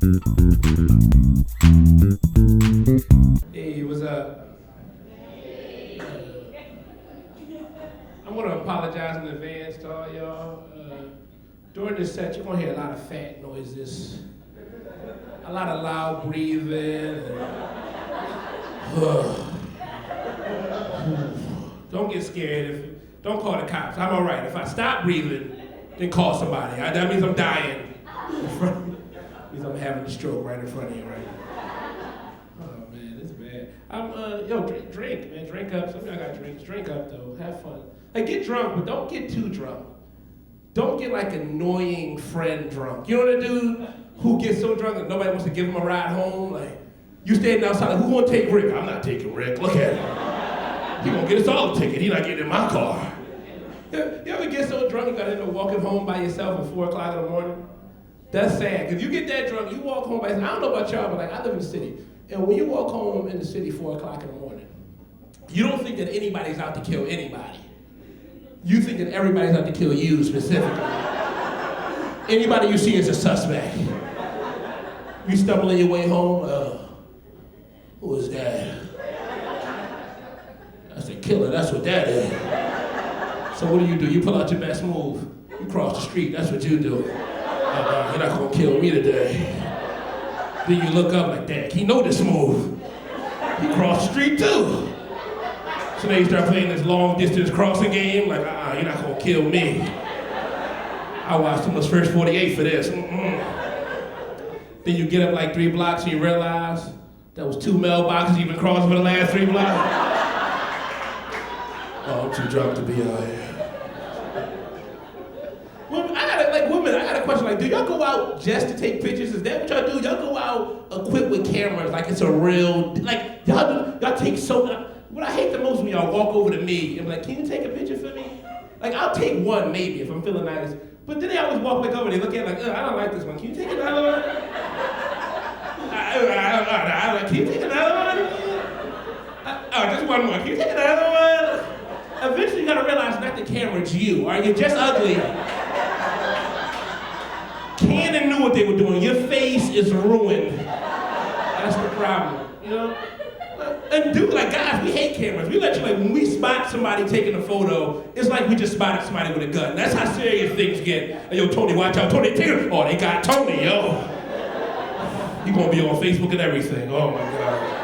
Hey, what's up? I want to apologize in advance to all y'all. During this set, you're going to hear a lot of fat noises, a lot of loud breathing. Don't get scared. Don't call the cops. I'm all right. If I stop breathing, then call somebody. That means I'm dying. Means I'm having a stroke right in front of you, right? Oh man, it's bad. Drink, man. Drink up. Some of y'all got drinks. Drink up though. Have fun. Like, get drunk, but don't get too drunk. Don't get like annoying friend drunk. You know the dude who gets so drunk that nobody wants to give him a ride home? Like, you standing outside, like, who gonna take Rick? I'm not taking Rick. Look at him. He gonna get us all a ticket. He not getting in my car. You ever get so drunk you gotta end up walking home by yourself at 4 o'clock in the morning? That's sad, because you get that drunk, you walk home by yourself. I don't know about y'all, but like, I live in the city. And when you walk home in the city 4 o'clock in the morning, you don't think that anybody's out to kill anybody. You think that everybody's out to kill you specifically. Anybody you see is a suspect. You stumble on your way home, who is that? That's a killer, that's what that is. So what do? You pull out your best move. You cross the street, that's what you do. You're not gonna kill me today. Then you look up like, dang, he know this move. He crossed the street too. So then you start playing this long distance crossing game, like, you're not gonna kill me. I watched too much First 48 for this. Then you get up like 3 blocks and you realize that was 2 mailboxes you've been crossing for the last 3 blocks. Oh, I'm too drunk to be out here. Women, I got a question. Like, do y'all go out just to take pictures? Is that what y'all do? Y'all go out equipped with cameras like it's a real, like, y'all take so, what I hate the most when y'all walk over to me and be like, can you take a picture for me? Like, I'll take one maybe if I'm feeling nice. But then they always walk back over and they look at it like, I don't like this one. Can you take another one? Can you take another one? Just one more. Can you take another one? Eventually you gotta realize not the camera, it's you. Or you're just ugly. Canon knew what they were doing. Your face is ruined. That's the problem, you know? And dude, like, guys, we hate cameras. We let you, like, when we spot somebody taking a photo, it's like we just spotted somebody with a gun. That's how serious things get. Hey, yo, Tony, watch out. Tony, take it. Oh, they got Tony, yo. He gonna be on Facebook and everything. Oh, my God.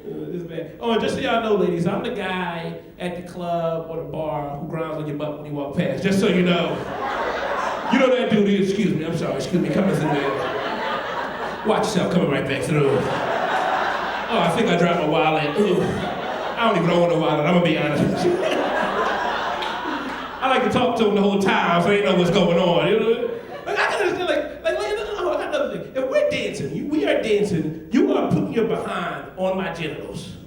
This is bad. Oh, and just so y'all know, ladies, I'm the guy at the club or the bar who grounds on your butt when you walk past. Just so you know. You know that dude, excuse me, I'm sorry, excuse me, coming through there. Watch yourself coming right back through. Oh, I think I dropped my wallet. Ooh. I don't even own a wallet, I'm gonna be honest with you. I like to talk to him the whole time so they know what's going on, you know? Like, I can understand, I got another thing. If we're dancing, we are dancing, you are putting your behind on my genitals.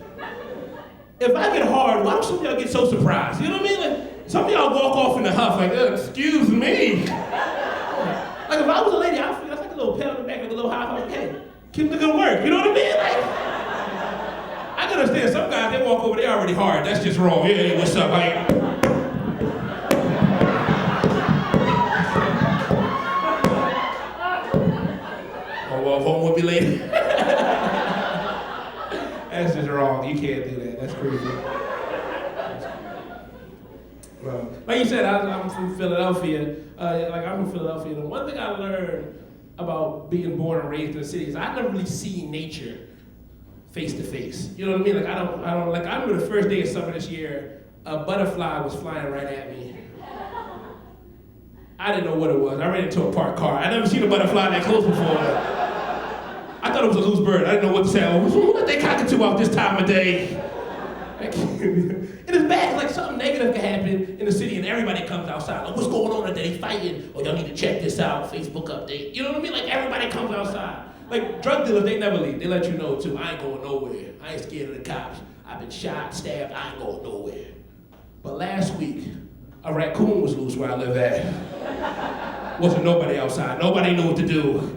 If I get hard, why don't some of y'all get so surprised? You know what I mean? Like, some of y'all walk off in a huff like, excuse me. Like, if I was a lady, I'd feel like a little pat on the back, like a little high five, like, hey, keep the good work, you know what I mean? Like, I can understand some guys, they walk over, they already hard, that's just wrong. Yeah, hey, what's up, like, oh, home with me later. That's just wrong, you can't do that, that's crazy. Well, like you said, I'm from Philadelphia. I'm from Philadelphia. And one thing I learned about being born and raised in the city is I never really see nature face to face. You know what I mean? Like, I don't. Like, I remember the first day of summer this year, a butterfly was flying right at me. I didn't know what it was. I ran into a parked car. I never seen a butterfly that close before. I thought it was a loose bird. I didn't know what to say. Who let that cockatoo out this time of day? It is bad, like something negative can happen in the city and everybody comes outside. Like, what's going on today? They fighting. Oh, y'all need to check this out. Facebook update. You know what I mean? Like, everybody comes outside. Like, drug dealers, they never leave. They let you know, too. I ain't going nowhere. I ain't scared of the cops. I've been shot, stabbed. I ain't going nowhere. But last week, a raccoon was loose where I live at. Wasn't nobody outside. Nobody knew what to do.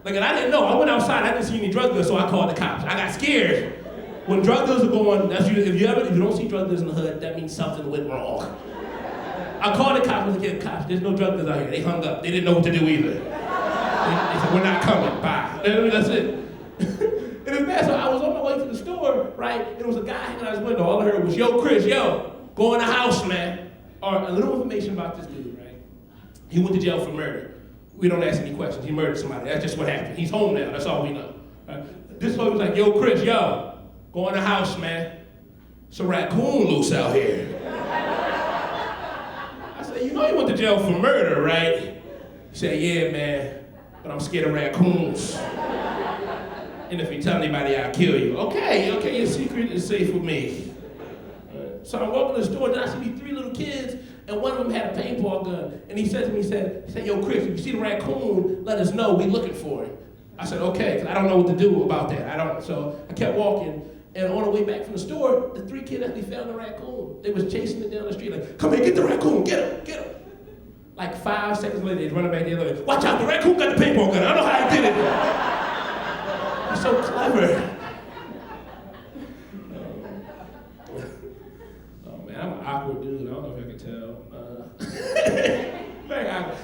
Like, and I didn't know. I went outside. I didn't see any drug dealers, so I called the cops. I got scared. When drug dealers are going, that's usually, if you don't see drug dealers in the hood, that means something went wrong. I called the cops. I was like, yeah, cops, there's no drug dealers out here. They hung up. They didn't know what to do either. They said, we're not coming. Bye. That's it. And it's bad. So I was on my way to the store, right? And there was a guy hanging out his window. All I heard was, yo, Chris, yo, go in the house, man. Or a little information about this dude, right? He went to jail for murder. We don't ask any questions. He murdered somebody. That's just what happened. He's home now. That's all we know. Right? This boy was like, yo, Chris, yo, go in the house, man. It's a raccoon loose out here. I said, you know you went to jail for murder, right? He said, yeah, man, but I'm scared of raccoons. And if you tell anybody, I'll kill you. Okay, your secret is safe with me. So I'm walking to the store, and I see these 3 little kids, and one of them had a paintball gun. And he said to me, he said, yo, Chris, if you see the raccoon, let us know, we looking for him. I said, okay, because I don't know what to do about that. So I kept walking, and on the way back from the store, the 3 kids actually found the raccoon. They was chasing it down the street, like, come here, get the raccoon, get him. Like 5 seconds later, they're running back the other way. Watch out, the raccoon got the paintball gun. I don't know how he did it. He's so clever. I'm an awkward dude. I don't know if I can tell. Very awkward.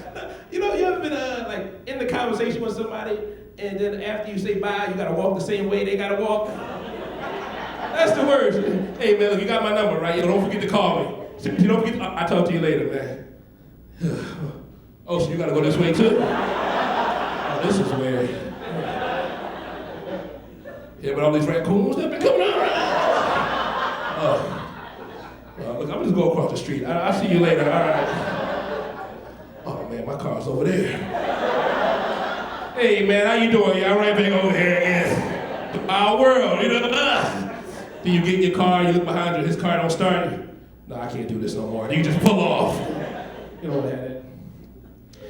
You ever been like in the conversation with somebody, and then after you say bye, you gotta walk the same way they gotta walk? That's the worst. Hey man, look, you got my number, right? Don't forget to call me. You don't forget. I'll talk to you later, man. Oh, so you gotta go this way too? Oh, this is weird. Yeah, but all these raccoons that been coming out. Oh. Look, I'm just going across the street. I'll see you later, all right. Oh man, my car's over there. Hey man, how you doing? Yeah, I'm right back over here again. Our world, Do you get in your car, you look behind you, his car don't start? No, I can't do this no more. You just pull off. You don't have it.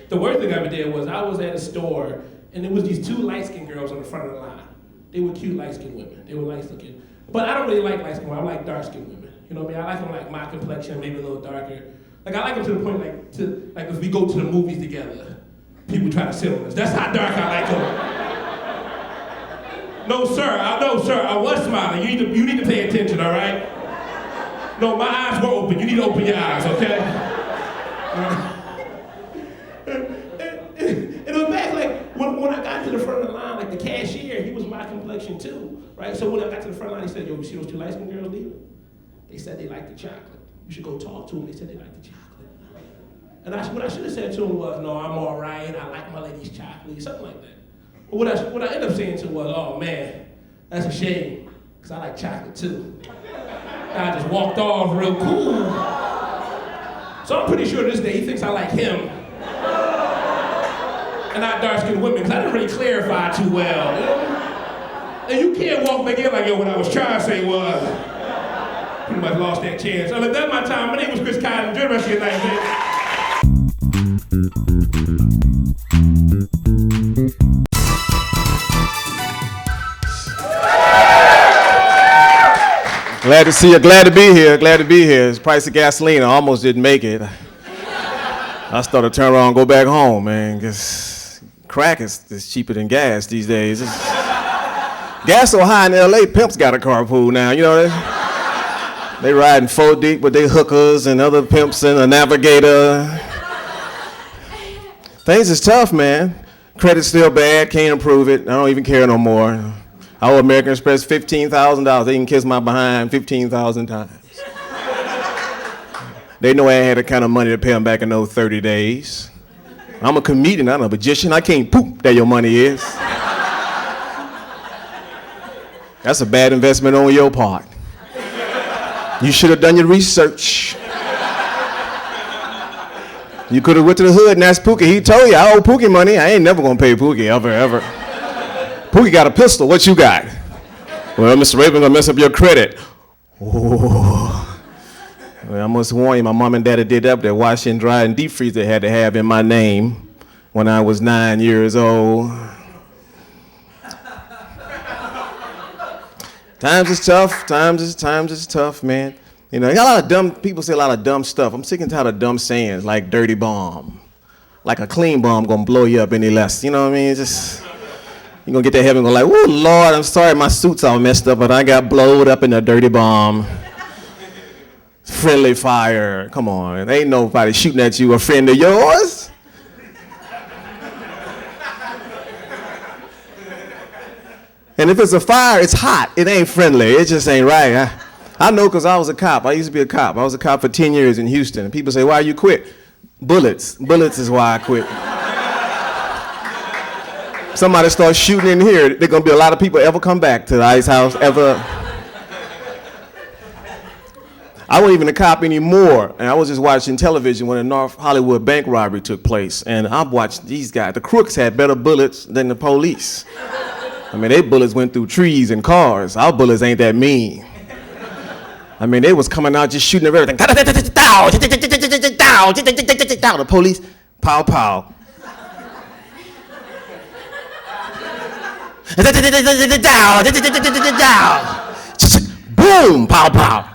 The worst thing I ever did was I was at a store, and there was these 2 light-skinned girls on the front of the line. They were cute light-skinned women. They were light-skinned. But I don't really like light-skinned women. I like dark-skinned women. You know what I mean? I like them like my complexion, maybe a little darker. Like I like them to the point like if we go to the movies together, people try to sit on us. That's how dark I like them. No sir, I was smiling. You need to pay attention, all right? No, my eyes were open. You need to open your eyes, okay? It was bad. Like when I got to the front of the line, like the cashier, he was my complexion too, right? So when I got to the front line, he said, "Yo, you see those 2 light-skinned girls leaving? They said they like the chocolate. You should go talk to them. They said they like the chocolate." And what I should have said to him was, "No, I'm all right. I like my lady's chocolate," something like that. But what I ended up saying to him was, "Oh man, that's a shame, because I like chocolate too." And I just walked off real cool. So I'm pretty sure this day he thinks I like him. And not dark-skinned women, because I didn't really clarify too well. You know? And you can't walk back in like, yo, what I was trying to say was, pretty much lost that chance. So look, that's my time. My name was Chris Kyle. Enjoy the rest of your night, man. Glad to see you. Glad to be here. Glad to be here. It's the price of gasoline. I almost didn't make it. I started to turn around and go back home, man, because crack is cheaper than gas these days. Gas so high in LA, pimps got a carpool now, you know that? They riding 4 deep with their hookers and other pimps and a navigator. Things is tough, man. Credit's still bad, can't improve it. I don't even care no more. I owe American Express $15,000. They can kiss my behind 15,000 times. They know I had the kind of money to pay them back in those 30 days. I'm a comedian, I'm a magician. I can't poop that your money is. That's a bad investment on your part. You should have done your research. You could have went to the hood and asked Pookie. He told you, I owe Pookie money. I ain't never gonna pay Pookie, ever. Pookie got a pistol, what you got? Well, Mr. Raibon gonna mess up your credit. Oh. Well, I must warn you, my mom and daddy did up there, wash and dry and deep freeze they had to have in my name when I was 9 years old. Times is tough, man. You know, got a lot of dumb, people say a lot of dumb stuff. I'm sick and tired of dumb sayings like dirty bomb. Like a clean bomb gonna blow you up any less, you know what I mean? Just, you're gonna get to heaven and go like, oh Lord, I'm sorry my suit's all messed up, but I got blowed up in a dirty bomb. friendly fire. Come on, ain't nobody shooting at you, a friend of yours. And if it's a fire, it's hot. It ain't friendly. It just ain't right. I know because I was a cop. I used to be a cop. I was a cop for 10 years in Houston. And people say, why you quit? Bullets. Bullets is why I quit. Somebody starts shooting in here, there's going to be a lot of people ever come back to the Ice House, ever. I wasn't even a cop anymore, and I was just watching television when the North Hollywood bank robbery took place, and I watched these guys. The crooks had better bullets than the police. I mean, their bullets went through trees and cars. Our bullets ain't that mean. I mean, they was coming out just shooting everything. The police, pow, pow. Boom, pow, pow.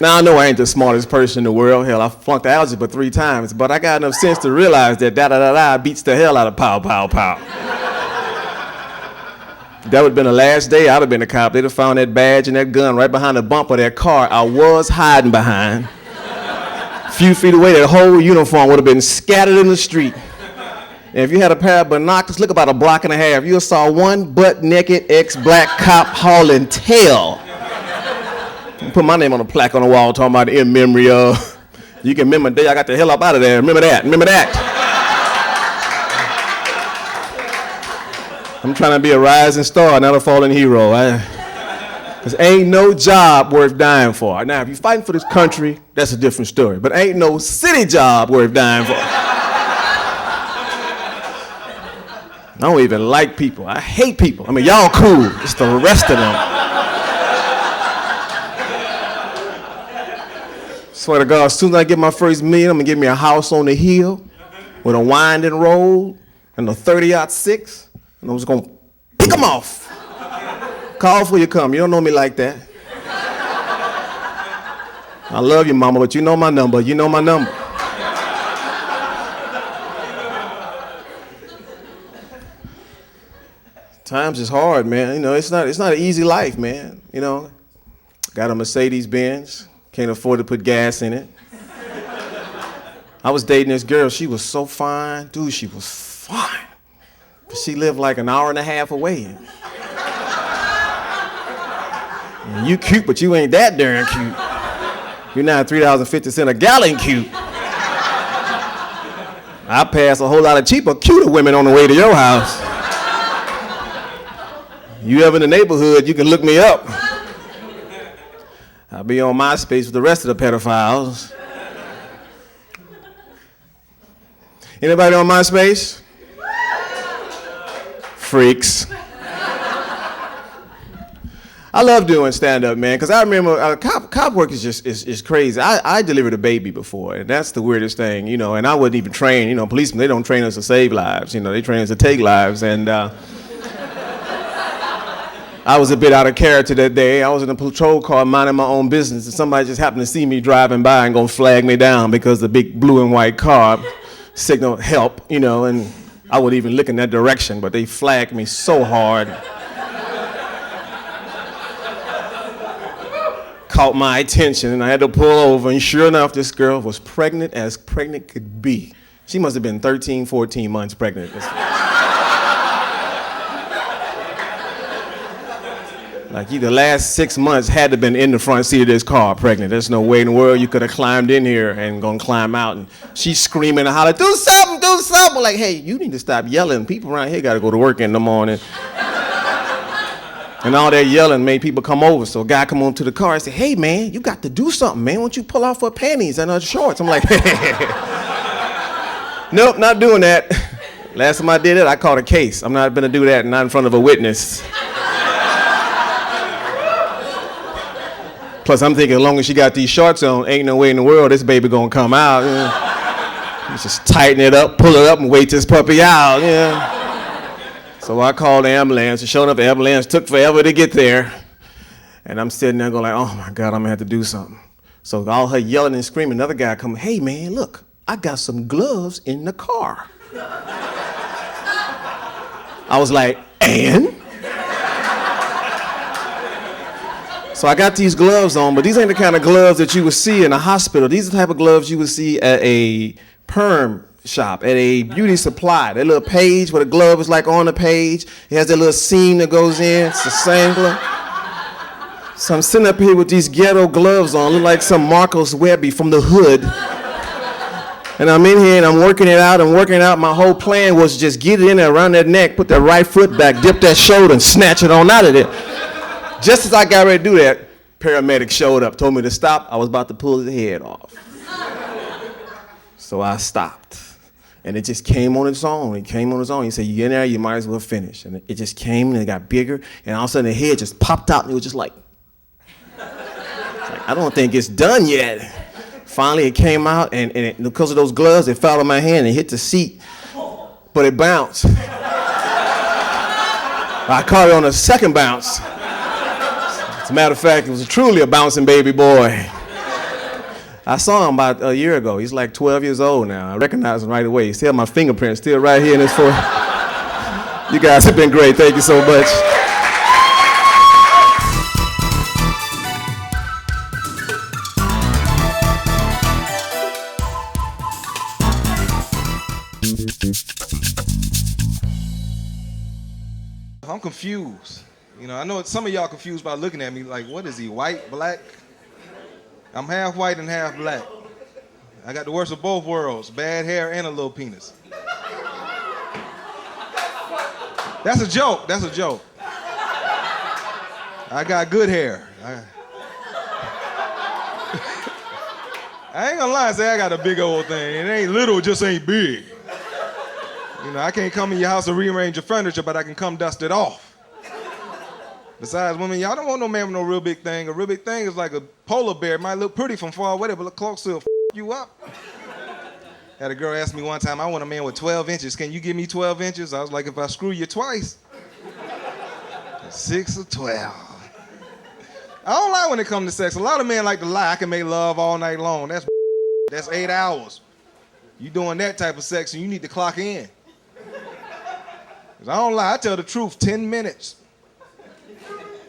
Now, I know I ain't the smartest person in the world. Hell, I flunked algebra 3 times, but I got enough sense to realize that da-da-da-da beats the hell out of pow, pow, pow. That would have been the last day I'd have been a cop. They'd have found that badge and that gun right behind the bumper of that car I was hiding behind. A few feet away, that whole uniform would have been scattered in the street. And if you had a pair of binoculars, look about a block and a half, you saw one butt-naked ex-black cop hauling tail. Put my name on a plaque on the wall talking about in memory of, you can remember the day I got the hell up out of there. Remember that, remember that. I'm trying to be a rising star, not a fallen hero. Because ain't no job worth dying for. Now, if you're fighting for this country, that's a different story. But ain't no city job worth dying for. I don't even like people. I hate people. I mean, y'all cool. It's the rest of them. Swear to God, as soon as I get my first million, I'm gonna give me a house on the hill with a winding road and a 30-06, and I'm just gonna pick them off. Call before you come. You don't know me like that. I love you, mama, but you know my number. You know my number. Times is hard, man. You know, it's not an easy life, man. You know, got a Mercedes Benz. Can't afford to put gas in it. I was dating this girl. She was so fine. Dude, she was fine. But she lived like an hour and a half away. And you cute, but you ain't that darn cute. You're not $3.50 a gallon cute. I pass a whole lot of cheaper, cuter women on the way to your house. You ever in the neighborhood, you can look me up. I'll be on MySpace with the rest of the pedophiles. Anybody on MySpace? Freaks. I love doing stand-up, man, because I remember cop work is just is crazy. I delivered a baby before, and that's the weirdest thing, you know, and I wasn't even trained. You know, policemen, they don't train us to save lives. You know, they train us to take lives, and I was a bit out of character that day. I was in a patrol car minding my own business, and somebody just happened to see me driving by and gonna flag me down because the big blue and white car signaled help, you know, and I wasn't even looking that direction, but they flagged me so hard. Caught my attention, and I had to pull over, and sure enough, this girl was pregnant as pregnant could be. She must have been 13, 14 months pregnant. Like, the last 6 months had to have been in the front seat of this car pregnant. There's no way in the world you could have climbed in here and gonna climb out. And she's screaming and hollering, do something, do something. I'm like, hey, you need to stop yelling. People around here gotta go to work in the morning. And all that yelling made people come over. So a guy come on to the car and said, hey, man, you got to do something, man. Why don't you pull off her panties and her shorts? I'm like, nope, not doing that. Last time I did it, I caught a case. I'm not gonna do that, not in front of a witness. Plus, I'm thinking, as long as she got these shorts on, ain't no way in the world this baby gonna come out. You just tighten it up, pull it up, and wait this puppy out. So I called the ambulance, and sure enough, the ambulance took forever to get there. And I'm sitting there going like, oh my God, I'm gonna have to do something. So all her yelling and screaming, another guy come, hey man, look, I got some gloves in the car. I was like, and? So I got these gloves on, but these ain't the kind of gloves that you would see in a hospital. These are the type of gloves you would see at a perm shop, at a beauty supply. That little page where the glove is like on the page. It has that little seam that goes in. It's the same glove. So I'm sitting up here with these ghetto gloves on, look like some Marcos Webby from the hood. And I'm in here and I'm working it out. My whole plan was to just get it in there around that neck, put that right foot back, dip that shoulder, and snatch it on out of there. Just as I got ready to do that, paramedic showed up, told me to stop. I was about to pull his head off. So I stopped. And it just came on its own. It came on its own. He said, you in there, you might as well finish. And it just came and it got bigger. And all of a sudden the head just popped out and it was just like, I don't think it's done yet. Finally it came out and because of those gloves, it fell on my hand and hit the seat. But it bounced. I caught it on a second bounce. As a matter of fact, it was truly a bouncing baby boy. I saw him about a year ago. He's like 12 years old now. I recognize him right away. He still have my fingerprints still right here in his forehead. You guys have been great. Thank you so much. I'm confused. You know, I know some of y'all confused by looking at me like, what is he, white, black? I'm half white and half black. I got the worst of both worlds, bad hair and a little penis. That's a joke, that's a joke. I got good hair. I ain't gonna lie and say I got a big old thing. It ain't little, it just ain't big. You know, I can't come in your house and rearrange your furniture, but I can come dust it off. Besides, women, y'all don't want no man with no real big thing. A real big thing is like a polar bear. It might look pretty from far away, but look close, it'll f you up. Had a girl ask me one time, I want a man with 12 inches. Can you give me 12 inches? I was like, if I screw you twice. 6 or 12. I don't lie when it comes to sex. A lot of men like to lie. I can make love all night long. That's 8 hours. You doing that type of sex and you need to clock in. I don't lie, I tell the truth, 10 minutes.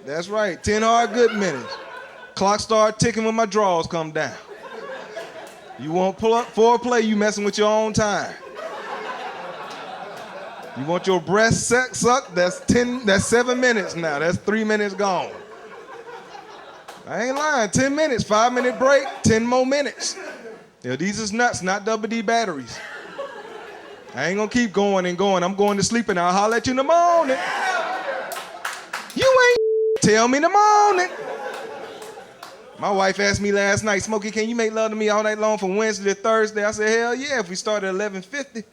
That's right, 10 hard good minutes. Clock start ticking when my drawers come down. You want foreplay, you messing with your own time. You want your breast sucked, that's 7 minutes now, that's 3 minutes gone. I ain't lying, 10 minutes, 5-minute break, 10 more minutes. You know, these is nuts, not double D batteries. I ain't gonna keep going and going. I'm going to sleep and I'll holler at you in the morning. You ain't tell me in the morning. My wife asked me last night, Smokey, can you make love to me all night long from Wednesday to Thursday? I said, hell yeah, if we start at 11:50.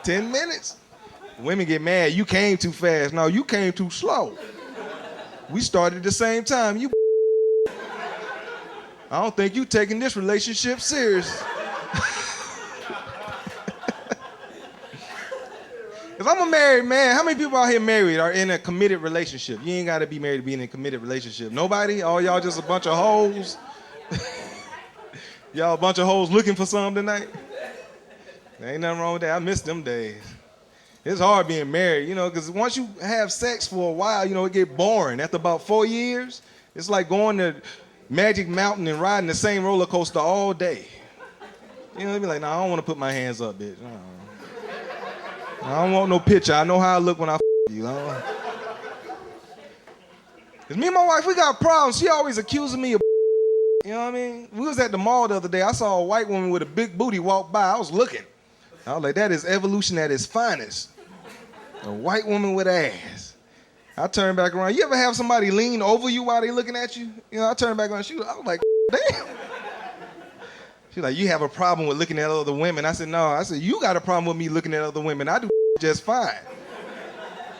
10 minutes. Women get mad, you came too fast. No, you came too slow. We started at the same time. You I don't think you taking this relationship serious. Because I'm a married man. How many people out here married are in a committed relationship? You ain't got to be married to be in a committed relationship. Nobody? All y'all just a bunch of hoes? Y'all a bunch of hoes looking for some tonight? There ain't nothing wrong with that. I miss them days. It's hard being married, you know, because once you have sex for a while, you know, it get boring. After about 4 years, it's like going to Magic Mountain and riding the same roller coaster all day. You know, they be like, nah, I don't want to put my hands up, bitch. I don't want no picture. I know how I look when I you. Because me and my wife, we got problems. She always accusing me of you know what I mean? We was at the mall the other day. I saw a white woman with a big booty walk by. I was looking. I was like, that is evolution at its finest. A white woman with ass. I turned back around. You ever have somebody lean over you while they looking at you? You know, I turned back around. I was like, damn. She's like, you have a problem with looking at other women. I said, no. I said, you got a problem with me looking at other women. I do just fine.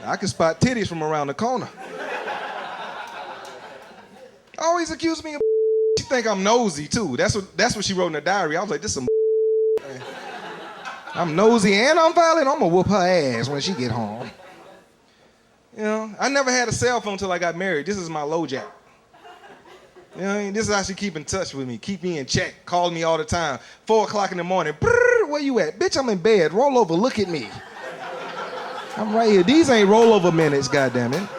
I can spot titties from around the corner. Always accuse me of she think I'm nosy too. That's what she wrote in her diary. I was like, this some I'm nosy and I'm violent. I'm gonna whoop her ass when she get home. You know, I never had a cell phone until I got married. This is my low jack. You know what I mean? This is how she keep in touch with me, keep me in check, call me all the time. 4 o'clock in the morning, where you at? Bitch, I'm in bed, roll over, look at me. I'm right here. These ain't rollover minutes, goddammit.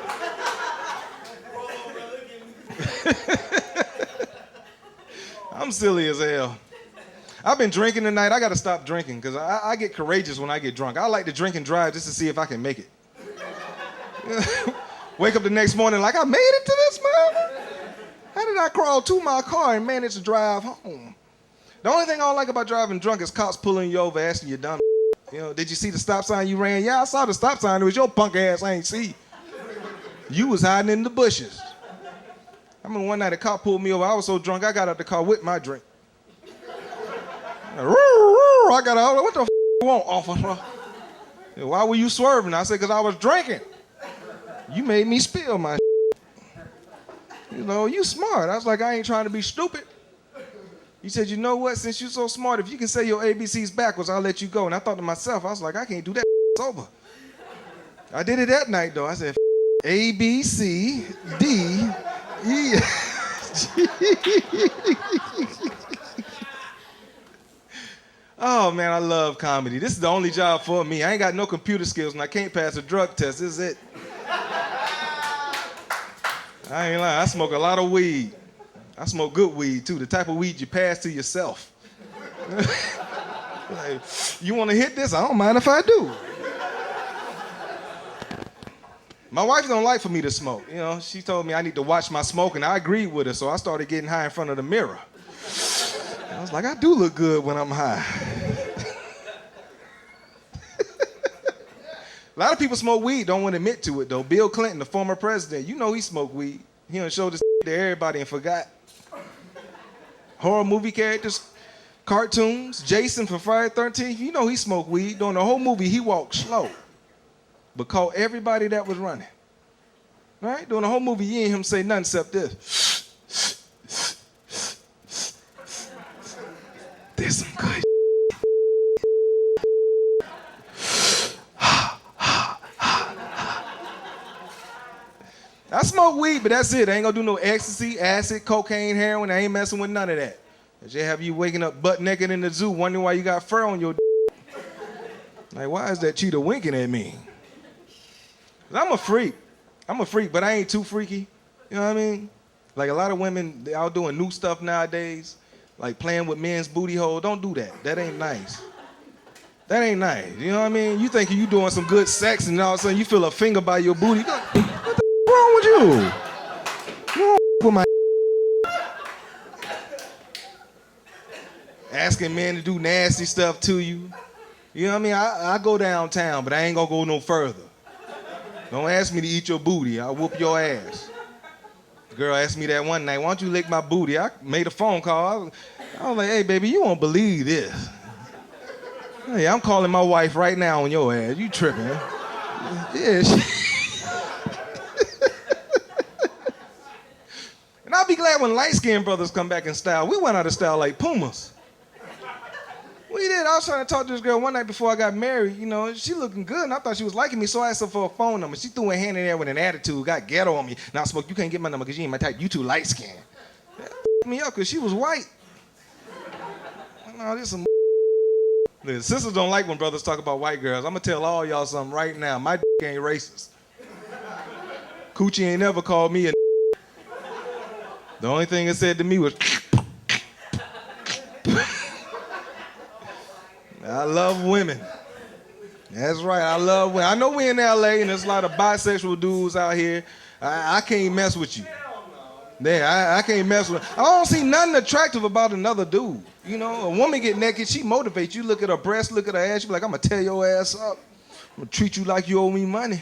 I'm silly as hell. I've been drinking tonight. I gotta stop drinking because I get courageous when I get drunk. I like to drink and drive just to see if I can make it. Wake up the next morning like I made it to this, man. How did I crawl to my car and manage to drive home? The only thing I don't like about driving drunk is cops pulling you over asking you dumb. You know, did you see the stop sign you ran? Yeah, I saw the stop sign. It was your punk ass I ain't see. You was hiding in the bushes. I remember one night a cop pulled me over. I was so drunk I got out the car with my drink. I got out. What the you want, officer? Why were you swerving? I said, because I was drinking. You made me spill my You know, you smart. I was like, I ain't trying to be stupid. He said, you know what? Since you're so smart, if you can say your ABCs backwards, I'll let you go. And I thought to myself, I was like, I can't do that. It's over. I did it that night, though. I said, A, B, C, D, E. Oh, man, I love comedy. This is the only job for me. I ain't got no computer skills, and I can't pass a drug test. This is it. I ain't lying. I smoke a lot of weed. I smoke good weed, too, the type of weed you pass to yourself. Like, you want to hit this? I don't mind if I do. My wife don't like for me to smoke. You know, she told me I need to watch my smoke, and I agreed with her, so I started getting high in front of the mirror. I was like, I do look good when I'm high. A lot of people smoke weed, don't want to admit to it, though. Bill Clinton, the former president, you know he smoked weed. He done showed this to everybody and forgot. Horror movie characters, cartoons, Jason from Friday the 13th, you know he smoked weed. During the whole movie, he walked slow, but caught everybody that was running. Right? During the whole movie, you ain't hear him say nothing except this. There's some good I smoke weed, but that's it. I ain't gonna do no ecstasy, acid, cocaine, heroin. I ain't messing with none of that. They have you waking up butt naked in the zoo wondering why you got fur on your Like, why is that cheetah winking at me? I'm a freak, but I ain't too freaky. You know what I mean? Like a lot of women, they out doing new stuff nowadays, like playing with men's booty hole. Don't do that. That ain't nice. That ain't nice. You know what I mean? You think you doing some good sex and all of a sudden you feel a finger by your booty. What the wrong with you? You don't with my asking men to do nasty stuff to you. You know what I mean? I go downtown, but I ain't gonna go no further. Don't ask me to eat your booty. I'll whoop your ass. The girl asked me that one night, why don't you lick my booty? I made a phone call. I was like, hey, baby, you won't believe this. Hey, I'm calling my wife right now on your ass. You tripping, huh? Yeah, And I'll be glad when light-skinned brothers come back in style. We went out of style like Pumas. We did. I was trying to talk to this girl one night before I got married. You know, she looking good, and I thought she was liking me, so I asked her for a phone number. She threw her hand in there with an attitude, got ghetto on me. Now, Smoke, you can't get my number because you ain't my type. You too light-skinned. That me up because she was white. No, this some the sisters don't like when brothers talk about white girls. I'm going to tell all y'all something right now. My ain't racist. Coochie ain't never called me a The only thing it said to me was I love women. That's right, I love women. I know we in LA and there's a lot of bisexual dudes out here. I can't mess with you. Yeah, I can't mess with. I don't see nothing attractive about another dude. You know, a woman get naked, she motivates you. Look at her breast, look at her ass. You be like, I'm gonna tear your ass up. I'm gonna treat you like you owe me money.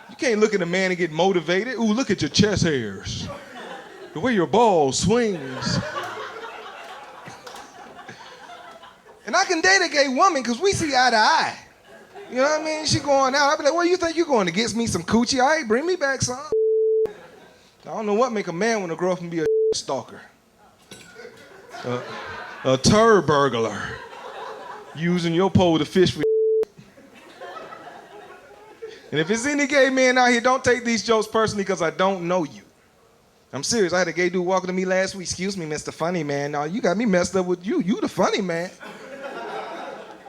You can't look at a man and get motivated. Ooh, look at your chest hairs. The way your ball swings. And I can date a gay woman because we see eye to eye. You know what I mean? She going out. I be like, where you think you going to get me some coochie? All right, bring me back some. I don't know what make a man want to grow up and be a stalker. A turd burglar. Using your pole to fish for And if it's any gay men out here, don't take these jokes personally because I don't know you. I'm serious. I had a gay dude walking to me last week. Excuse me, Mr. Funny Man. Now, you got me messed up with you. You the funny man.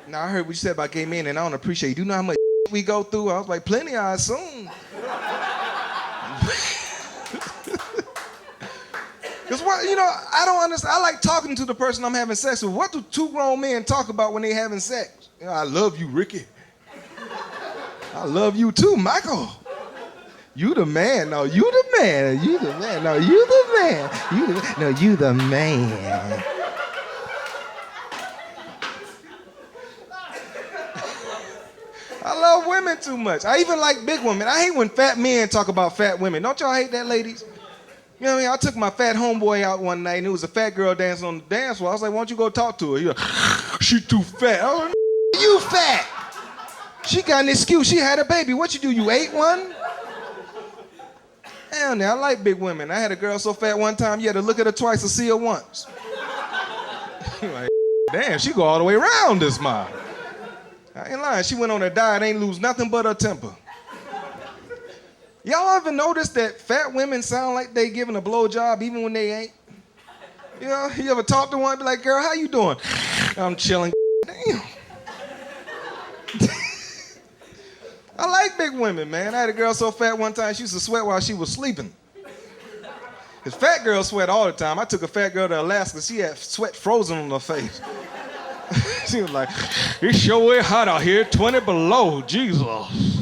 Now, I heard what you said about gay men, and I don't appreciate it. Do you know how much we go through? I was like, plenty, I assume. Because what, I don't understand. I like talking to the person I'm having sex with. What do two grown men talk about when they having sex? I love you, Ricky. I love you too, Michael. You the man. No, you the man. You the man. No, you the man. You the man. I love women too much. I even like big women. I hate when fat men talk about fat women. Don't y'all hate that, ladies? You know what I mean? I took my fat homeboy out one night, and it was a fat girl dancing on the dance floor. I was like, why don't you go talk to her? He like, she too fat. I was like, you fat. She got an excuse. She had a baby. What you do? You ate one? Hell no, I like big women. I had a girl so fat one time, you had to look at her twice to see her once. Like, damn, she go all the way around this mile. I ain't lying. She went on a diet, ain't lose nothing but her temper. Y'all ever notice that fat women sound like they giving a blowjob even when they ain't? You ever talk to one and be like, girl, how you doing? I'm chilling. Damn. I like big women, man. I had a girl so fat one time, she used to sweat while she was sleeping. Because fat girls sweat all the time. I took a fat girl to Alaska, she had sweat frozen on her face. She was like, it's sure hot out here, 20 below, Jesus.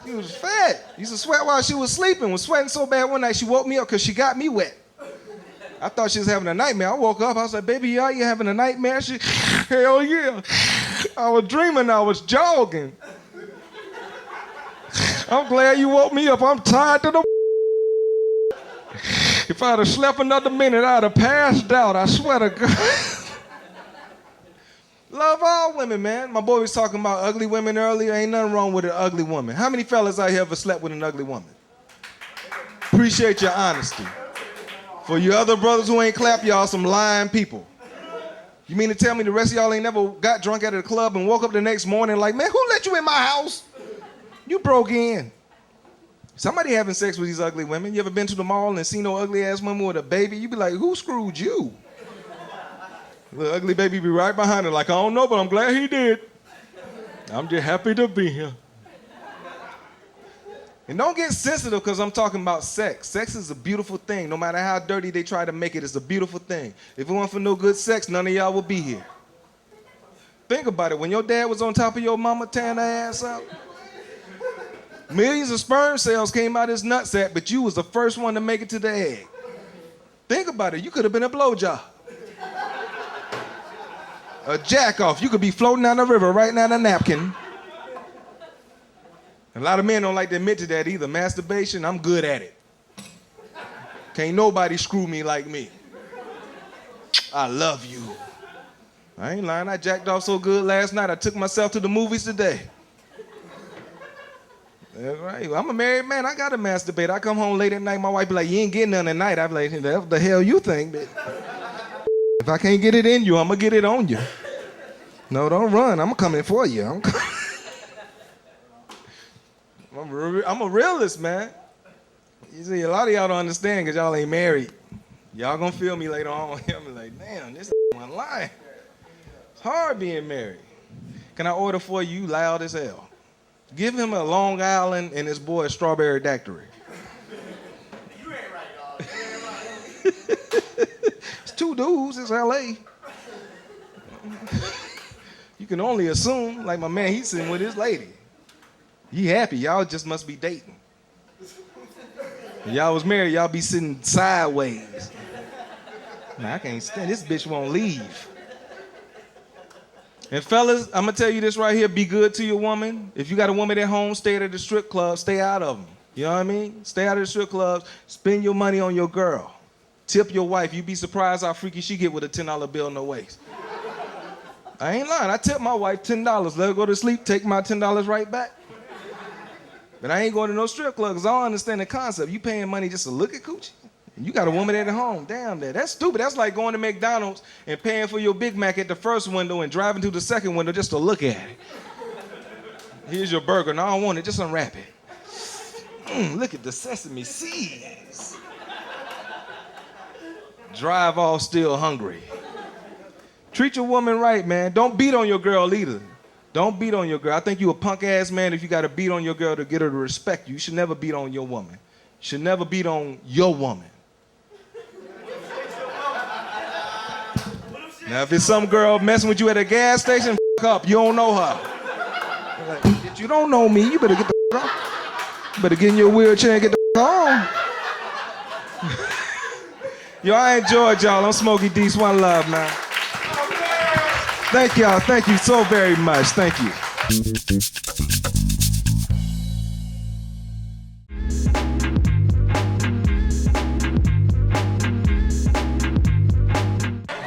She was fat. Used to sweat while she was sleeping. Was sweating so bad one night she woke me up because she got me wet. I thought she was having a nightmare. I woke up, I was like, baby, are you having a nightmare? She, hell yeah. I was dreaming I was jogging. I'm glad you woke me up. I'm tired to the If I'd have slept another minute, I'd have passed out. I swear to God. Love all women, man. My boy was talking about ugly women earlier. Ain't nothing wrong with an ugly woman. How many fellas out here ever slept with an ugly woman? Appreciate your honesty. For you other brothers who ain't clap, y'all some lying people. You mean to tell me the rest of y'all ain't never got drunk at a club and woke up the next morning like, man, who let you in my house? You broke in. Somebody having sex with these ugly women. You ever been to the mall and seen no ugly ass woman with a baby? You be like, who screwed you? The ugly baby be right behind her like, I don't know, but I'm glad he did. I'm just happy to be here. And don't get sensitive because I'm talking about sex. Sex is a beautiful thing. No matter how dirty they try to make it, it's a beautiful thing. If it weren't for no good sex, none of y'all would be here. Think about it. When your dad was on top of your mama tearing her ass up, millions of sperm cells came out his nutsack, but you was the first one to make it to the egg. Think about it. You could have been a blowjob. A jack off. You could be floating down the river right now in a napkin. A lot of men don't like to admit to that either. Masturbation, I'm good at it. Can't nobody screw me like me. I love you. I ain't lying. I jacked off so good last night, I took myself to the movies today. That's right. I'm a married man. I gotta masturbate. I come home late at night, my wife be like, you ain't getting none at night. I be like, what the hell you think, bitch? If I can't get it in you, I'm gonna get it on you. No, don't run. I'm coming for you. I'm a realist, man. You see, a lot of y'all don't understand because y'all ain't married. Y'all gonna feel me later on. I'm like, damn, this one lying. It's hard being married. Can I order for you loud as hell? Give him a Long Island and his boy a strawberry daiquiri. You ain't right, dog. You ain't right. It's two dudes, it's LA. You can only assume, like my man, he's sitting with his lady. He happy, y'all just must be dating. If y'all was married, y'all be sitting sideways. Nah, I can't stand this bitch won't leave. And fellas, I'm gonna tell you this right here, be good to your woman. If you got a woman at home, stay at the strip club, stay out of them. You know what I mean? Stay out of the strip clubs, spend your money on your girl. Tip your wife, you'd be surprised how freaky she get with a $10 bill in her waist. I ain't lying, I tip my wife $10, let her go to sleep, take my $10 right back. But I ain't going to no strip club because I don't understand the concept. You paying money just to look at coochie? And you got a woman at home. Damn that. That's stupid. That's like going to McDonald's and paying for your Big Mac at the first window and driving to the second window just to look at it. Here's your burger. No, I don't want it. Just unwrap it. Look at the sesame seeds. Drive off still hungry. Treat your woman right, man. Don't beat on your girl either. Don't beat on your girl. I think you a punk ass man if you got to beat on your girl to get her to respect you. You should never beat on your woman. You should never beat on your woman. Now, if it's some girl messing with you at a gas station, f up. You don't know her. Like, if you don't know me, you better get the f on. You better get in your wheelchair and get the f on. Yo, I enjoyed y'all. I'm Smokey Deese. One love, man. Thank y'all. Thank you so very much. Thank you.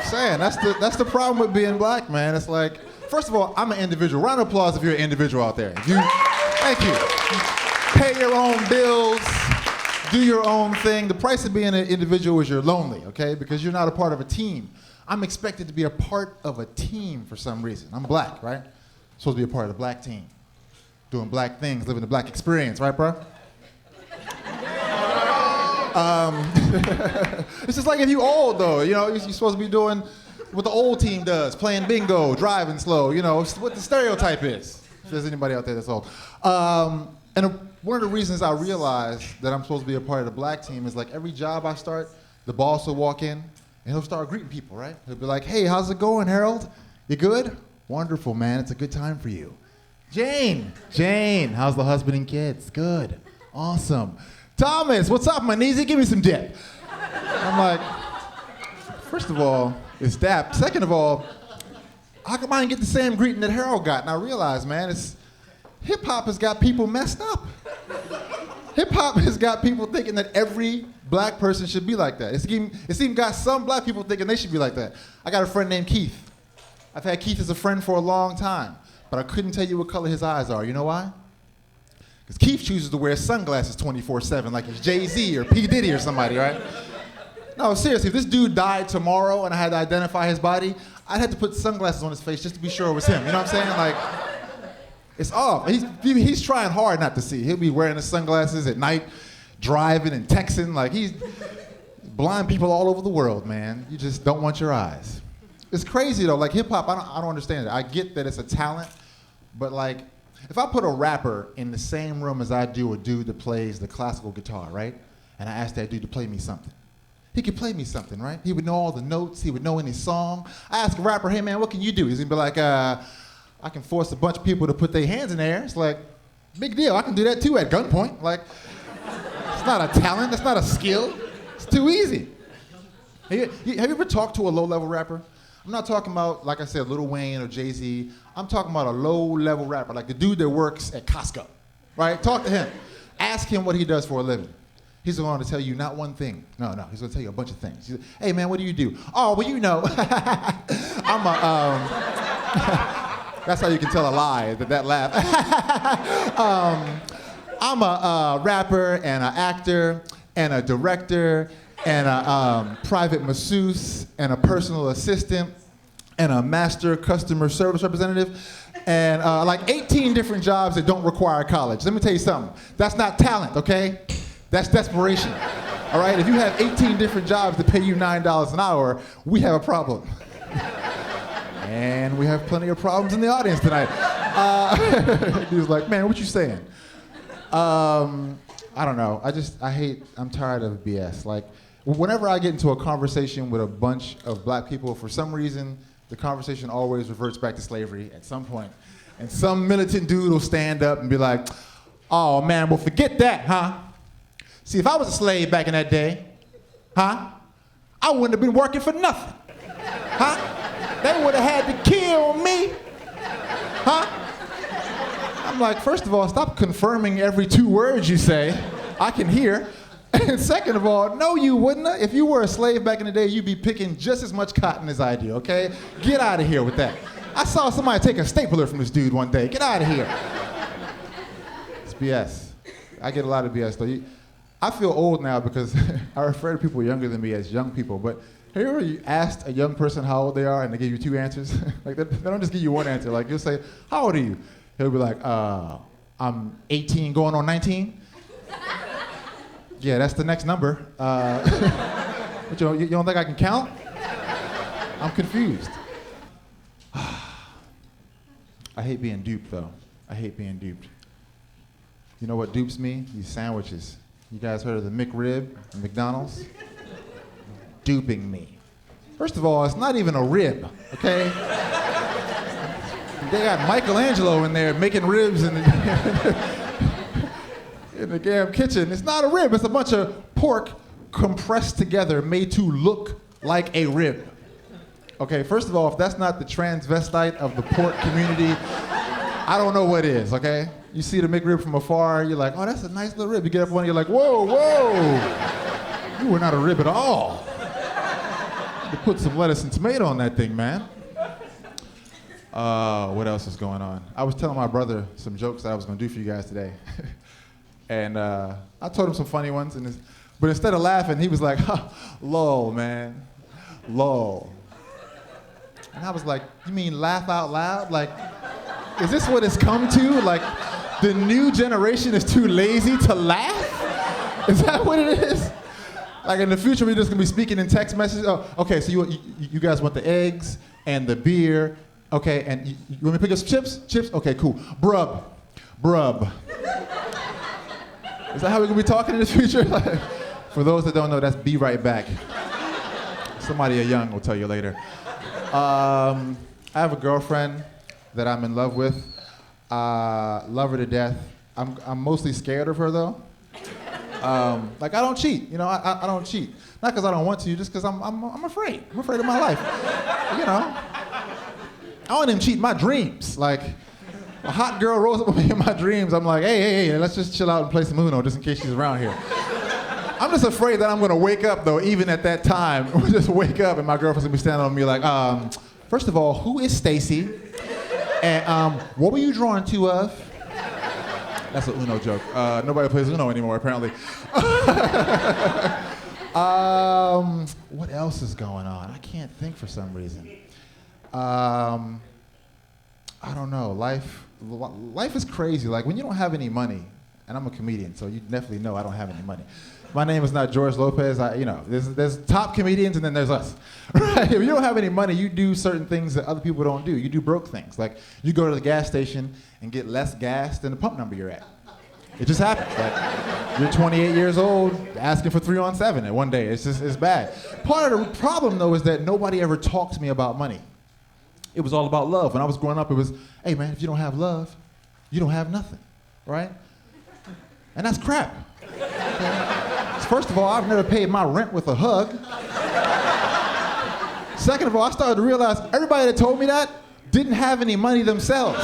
Saying that's the problem with being black, man. It's like, first of all, I'm an individual. Round of applause if you're an individual out there. Thank you. Pay your own bills, do your own thing. The price of being an individual is you're lonely, okay? Because you're not a part of a team. I'm expected to be a part of a team for some reason. I'm black, right? Supposed to be a part of the black team. Doing black things, living the black experience, right, bro? It's just like if you old, though, you know, you're supposed to be doing what the old team does, playing bingo, driving slow, you know, what the stereotype is. If there's anybody out there that's old. And one of the reasons I realized that I'm supposed to be a part of the black team is like every job I start, the boss will walk in and he'll start greeting people, right? He'll be like, hey, how's it going, Harold? You good? Wonderful, man. It's a good time for you. Jane, how's the husband and kids? Good. Awesome. Thomas, what's up, my kneesy? Give me some dip. I'm like, first of all, it's that. Second of all, how come I didn't get the same greeting that Harold got? And I realized, man, hip-hop has got people messed up. Hip-hop has got people thinking that every black person should be like that. It's even got some black people thinking they should be like that. I got a friend named Keith. I've had Keith as a friend for a long time, but I couldn't tell you what color his eyes are. You know why? Because Keith chooses to wear sunglasses 24/7 like he's Jay-Z or P. Diddy or somebody, right? No, seriously, if this dude died tomorrow and I had to identify his body, I'd have to put sunglasses on his face just to be sure it was him. You know what I'm saying? Like, it's off. He's trying hard not to see. He'll be wearing the sunglasses at night, driving and texting. Like, he's blind people all over the world, man. You just don't want your eyes. It's crazy, though. Like, hip-hop, I don't understand it. I get that it's a talent, but, like, if I put a rapper in the same room as I do a dude that plays the classical guitar, right? And I ask that dude to play me something. He could play me something, right? He would know all the notes. He would know any song. I ask a rapper, hey, man, what can you do? He's going to be like, I can force a bunch of people to put their hands in the air. It's like, big deal. I can do that, too, at gunpoint. Like, it's not a talent. It's not a skill. It's too easy. Have you ever talked to a low-level rapper? I'm not talking about, like I said, Lil Wayne or Jay-Z. I'm talking about a low-level rapper, like the dude that works at Costco, right? Talk to him. Ask him what he does for a living. He's going to tell you not one thing. No, he's going to tell you a bunch of things. He's like, hey, man, what do you do? Oh, well, you know, I'm a, that's how you can tell a lie, that laugh. I'm a rapper and an actor and a director and a private masseuse and a personal assistant and a master customer service representative and like 18 different jobs that don't require college. Let me tell you something. That's not talent, okay? That's desperation. All right? If you have 18 different jobs that pay you $9 an hour, we have a problem. And we have plenty of problems in the audience tonight. He was like, man, what you saying? I don't know. I'm tired of BS. Like, whenever I get into a conversation with a bunch of black people, for some reason, the conversation always reverts back to slavery at some point. And some militant dude will stand up and be like, oh man, well forget that, huh? See, if I was a slave back in that day, huh? I wouldn't have been working for nothing, huh? They would have had to kill me, huh? I'm like, first of all, stop confirming every 2 words you say. I can hear. And second of all, no, you wouldn't. If you were a slave back in the day, you'd be picking just as much cotton as I do, okay? Get out of here with that. I saw somebody take a stapler from this dude one day. Get out of here. It's BS. I get a lot of BS, though. I feel old now because I refer to people younger than me as young people, but have you ever asked a young person how old they are and they give you 2 answers? Like, they don't just give you one answer. Like, you'll say, how old are you? He'll be like, I'm 18 going on 19. Yeah, that's the next number. But you don't think I can count? I'm confused. I hate being duped, though. I hate being duped. You know what dupes me? These sandwiches. You guys heard of the McRib from McDonald's? Duping me. First of all, it's not even a rib, okay? They got Michelangelo in there making ribs in the damn kitchen. It's not a rib, it's a bunch of pork compressed together, made to look like a rib. Okay, first of all, if that's not the transvestite of the pork community, I don't know what is, okay? You see the McRib from afar, you're like, oh, that's a nice little rib. You get up one, you're like, whoa, whoa. You were not a rib at all. You put some lettuce and tomato on that thing, man. What else is going on? I was telling my brother some jokes that I was gonna do for you guys today. And I told him some funny ones, but instead of laughing, he was like, lol, man, lol. And I was like, you mean laugh out loud? Like, is this what it's come to? Like, the new generation is too lazy to laugh? Is that what it is? Like, in the future, we're just gonna be speaking in text messages? Oh, okay, so you guys want the eggs and the beer, okay, and you want me to pick up some chips? Chips? Okay, cool. Brub. Is that how we're gonna be talking in the future? For those that don't know, that's be right back. Somebody young will tell you later. I have a girlfriend that I'm in love with. Love her to death. I'm mostly scared of her though. Like I don't cheat, you know. I don't cheat. Not because I don't want to, just because I'm afraid. I'm afraid of my life. You know. I don't even cheat in my dreams. Like a hot girl rolls up with me in my dreams. I'm like, hey, let's just chill out and play some Uno just in case she's around here. I'm just afraid that I'm gonna wake up though, even at that time. Just wake up and my girlfriend's gonna be standing on me like, first of all, who is Stacy? And what were you drawing to of? That's an Uno joke. Nobody plays Uno anymore, apparently. What else is going on? I can't think for some reason. I don't know. Life is crazy. Like when you don't have any money, and I'm a comedian, so you definitely know I don't have any money. My name is not George Lopez. There's top comedians and then there's us. Right? If you don't have any money, you do certain things that other people don't do. You do broke things. Like you go to the gas station and get less gas than the pump number you're at. It just happens. Like you're 28 years old, asking for 3 on 7 at one day. It's bad. Part of the problem though is that nobody ever talked to me about money. It was all about love. When I was growing up, it was, hey man, if you don't have love, you don't have nothing, right? And that's crap. Okay? First of all, I've never paid my rent with a hug. Second of all, I started to realize everybody that told me that didn't have any money themselves,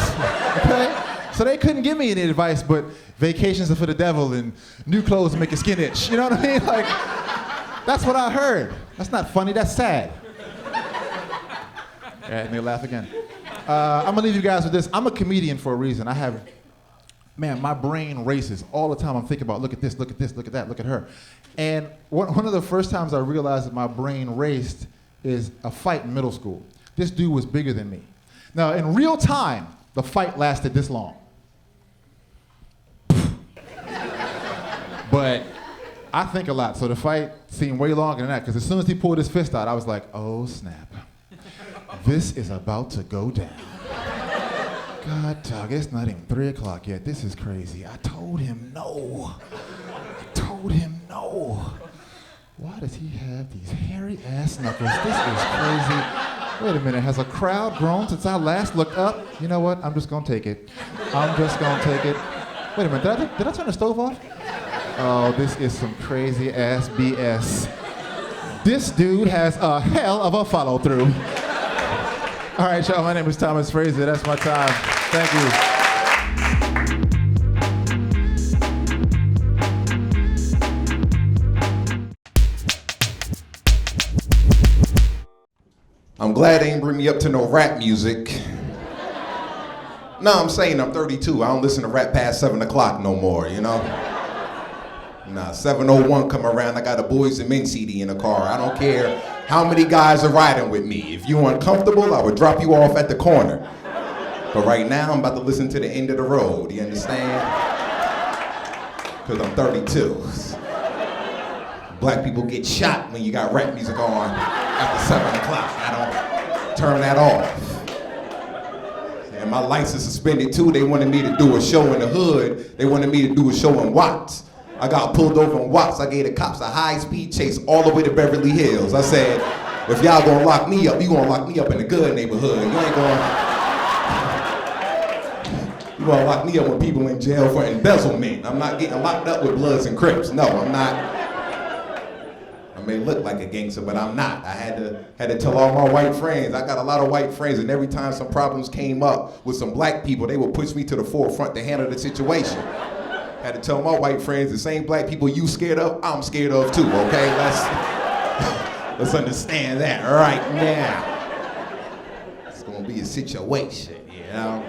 okay? So they couldn't give me any advice, but vacations are for the devil and new clothes make your skin itch. You know what I mean? Like, that's what I heard. That's not funny, that's sad. And they laugh again. I'm gonna leave you guys with this. I'm a comedian for a reason. Man, my brain races all the time. I'm thinking about, look at this, look at this, look at that, look at her. And one of the first times I realized that my brain raced is a fight in middle school. This dude was bigger than me. Now, in real time, the fight lasted this long. But I think a lot, so the fight seemed way longer than that, because as soon as he pulled his fist out, I was like, oh snap. This is about to go down. God, dog, it's not even 3 o'clock yet. This is crazy. I told him no. Why does he have these hairy ass knuckles? This is crazy. Wait a minute, has a crowd grown since I last looked up? You know what? I'm just gonna take it. Wait a minute, did I turn the stove off? Oh, this is some crazy ass BS. This dude has a hell of a follow through. All right, y'all, my name is Thomas Fraser. That's my time. Thank you. I'm glad they didn't bring me up to no rap music. No, I'm saying I'm 32. I don't listen to rap past 7 o'clock no more, you know? Nah, 7:01 come around, I got a Boys and Men CD in the car. I don't care how many guys are riding with me. If you're uncomfortable, I would drop you off at the corner. But right now, I'm about to listen to the end of the road, you understand? Because I'm 32. Black people get shot when you got rap music on after 7 o'clock. I don't turn that off. And my license suspended too. They wanted me to do a show in the hood. They wanted me to do a show in Watts. I got pulled over in Watts. I gave the cops a high-speed chase all the way to Beverly Hills. I said, If y'all gonna lock me up, you gonna lock me up in the good neighborhood. You ain't gonna lock me up with people in jail for embezzlement. I'm not getting locked up with Bloods and Crips. No, I'm not. I may look like a gangster, but I'm not. I had to tell all my white friends. I got a lot of white friends, and every time some problems came up with some black people, they would push me to the forefront to handle the situation. Had to tell my white friends, the same black people you scared of, I'm scared of too, okay? Let's understand that right now. It's gonna be a situation, you know?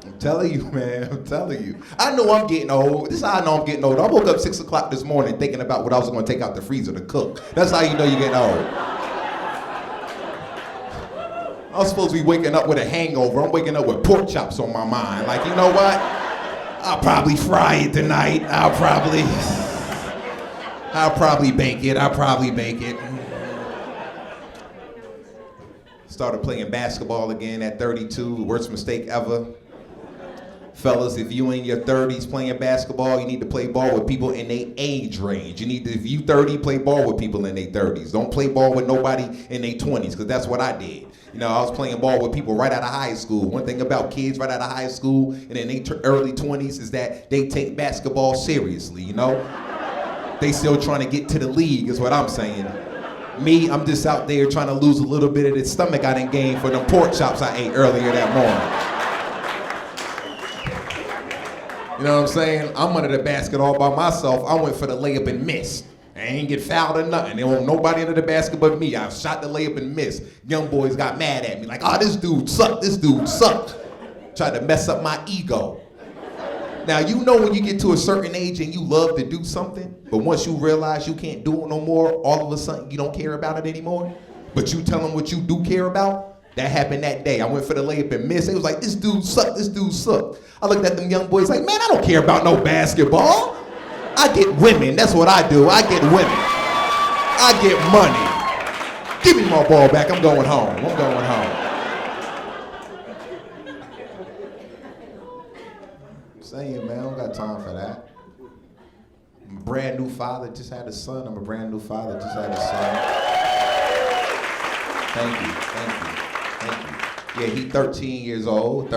I'm telling you, man, I'm telling you. I know I'm getting old. This is how I know I'm getting old. I woke up 6 o'clock this morning thinking about what I was gonna take out the freezer to cook. That's how you know you're getting old. I was supposed to be waking up with a hangover. I'm waking up with pork chops on my mind. Like, you know what? I'll probably fry it tonight. I'll probably bake it. Started playing basketball again at 32, worst mistake ever. Fellas, if you in your 30s playing basketball, you need to play ball with people in their age range. You need to, if you 30, play ball with people in their 30s. Don't play ball with nobody in their 20s, because that's what I did. You know, I was playing ball with people right out of high school. One thing about kids right out of high school and in their early 20s is that they take basketball seriously, you know? They still trying to get to the league is what I'm saying. Me, I'm just out there trying to lose a little bit of the stomach I done gained for them pork chops I ate earlier that morning. You know what I'm saying? I'm under the basket all by myself. I went for the layup and missed. I ain't get fouled or nothing. There wasn't nobody under the basket but me. I shot the layup and missed. Young boys got mad at me like, oh, this dude sucked. Tried to mess up my ego. Now, you know when you get to a certain age and you love to do something, but once you realize you can't do it no more, all of a sudden you don't care about it anymore, but you tell them what you do care about? That happened that day. I went for the layup and missed. They was like, this dude sucked. I looked at them young boys like, man, I don't care about no basketball. I get women. That's what I do. I get women. I get money. Give me my ball back. I'm going home. I'm saying, man, I don't got time for that. I'm a brand new father. Just had a son. Thank you. Yeah, he 13 years old.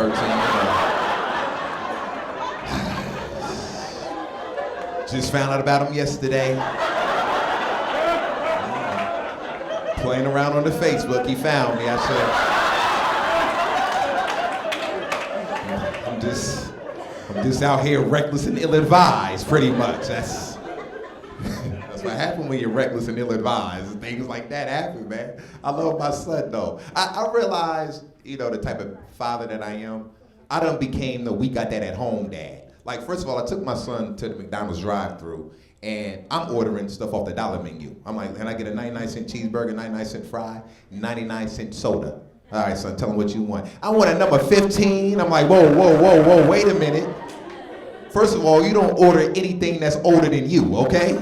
Just found out about him yesterday. Playing around on the Facebook, he found me. I said, I'm just out here reckless and ill-advised, pretty much. That's what happens when you're reckless and ill-advised. Things like that happen, man. I love my son, though. I realized, you know, the type of father that I am. I done became the we got that at home dad. Like, first of all, I took my son to the McDonald's drive-thru, and I'm ordering stuff off the dollar menu. I'm like, can I get a 99-cent cheeseburger, 99-cent fry, 99-cent soda? All right, son, tell him what you want. I want a number 15. I'm like, whoa, wait a minute. First of all, you don't order anything that's older than you, okay?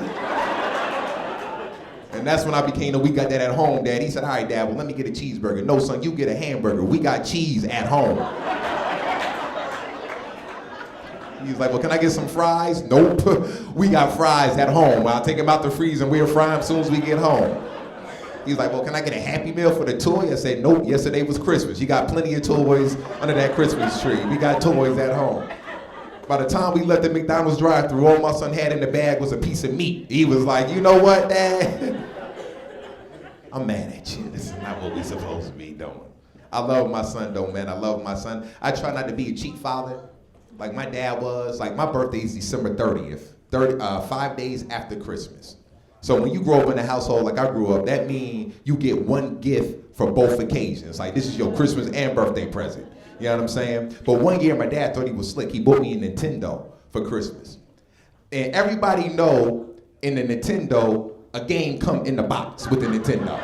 And that's when I became the we got that at home dad. He said, all right, Dad, well, let me get a cheeseburger. No, son, you get a hamburger. We got cheese at home. He's like, well, can I get some fries? Nope. We got fries at home. I'll take them out the freezer and we'll fry them as soon as we get home. He's like, well, can I get a Happy Meal for the toy? I said, nope, yesterday was Christmas. You got plenty of toys under that Christmas tree. We got toys at home. By the time we left the McDonald's drive-thru, all my son had in the bag was a piece of meat. He was like, you know what, Dad? I'm mad at you. This is not what we're supposed to be doing. I love my son, though, man. I love my son. I try not to be a cheap father like my dad was. Like, my birthday is December 30th, 5 days after Christmas. So when you grow up in a household like I grew up, that means you get one gift for both occasions. Like, this is your Christmas and birthday present. You know what I'm saying? But one year, my dad thought he was slick. He bought me a Nintendo for Christmas. And everybody know in the Nintendo, a game come in the box with the Nintendo.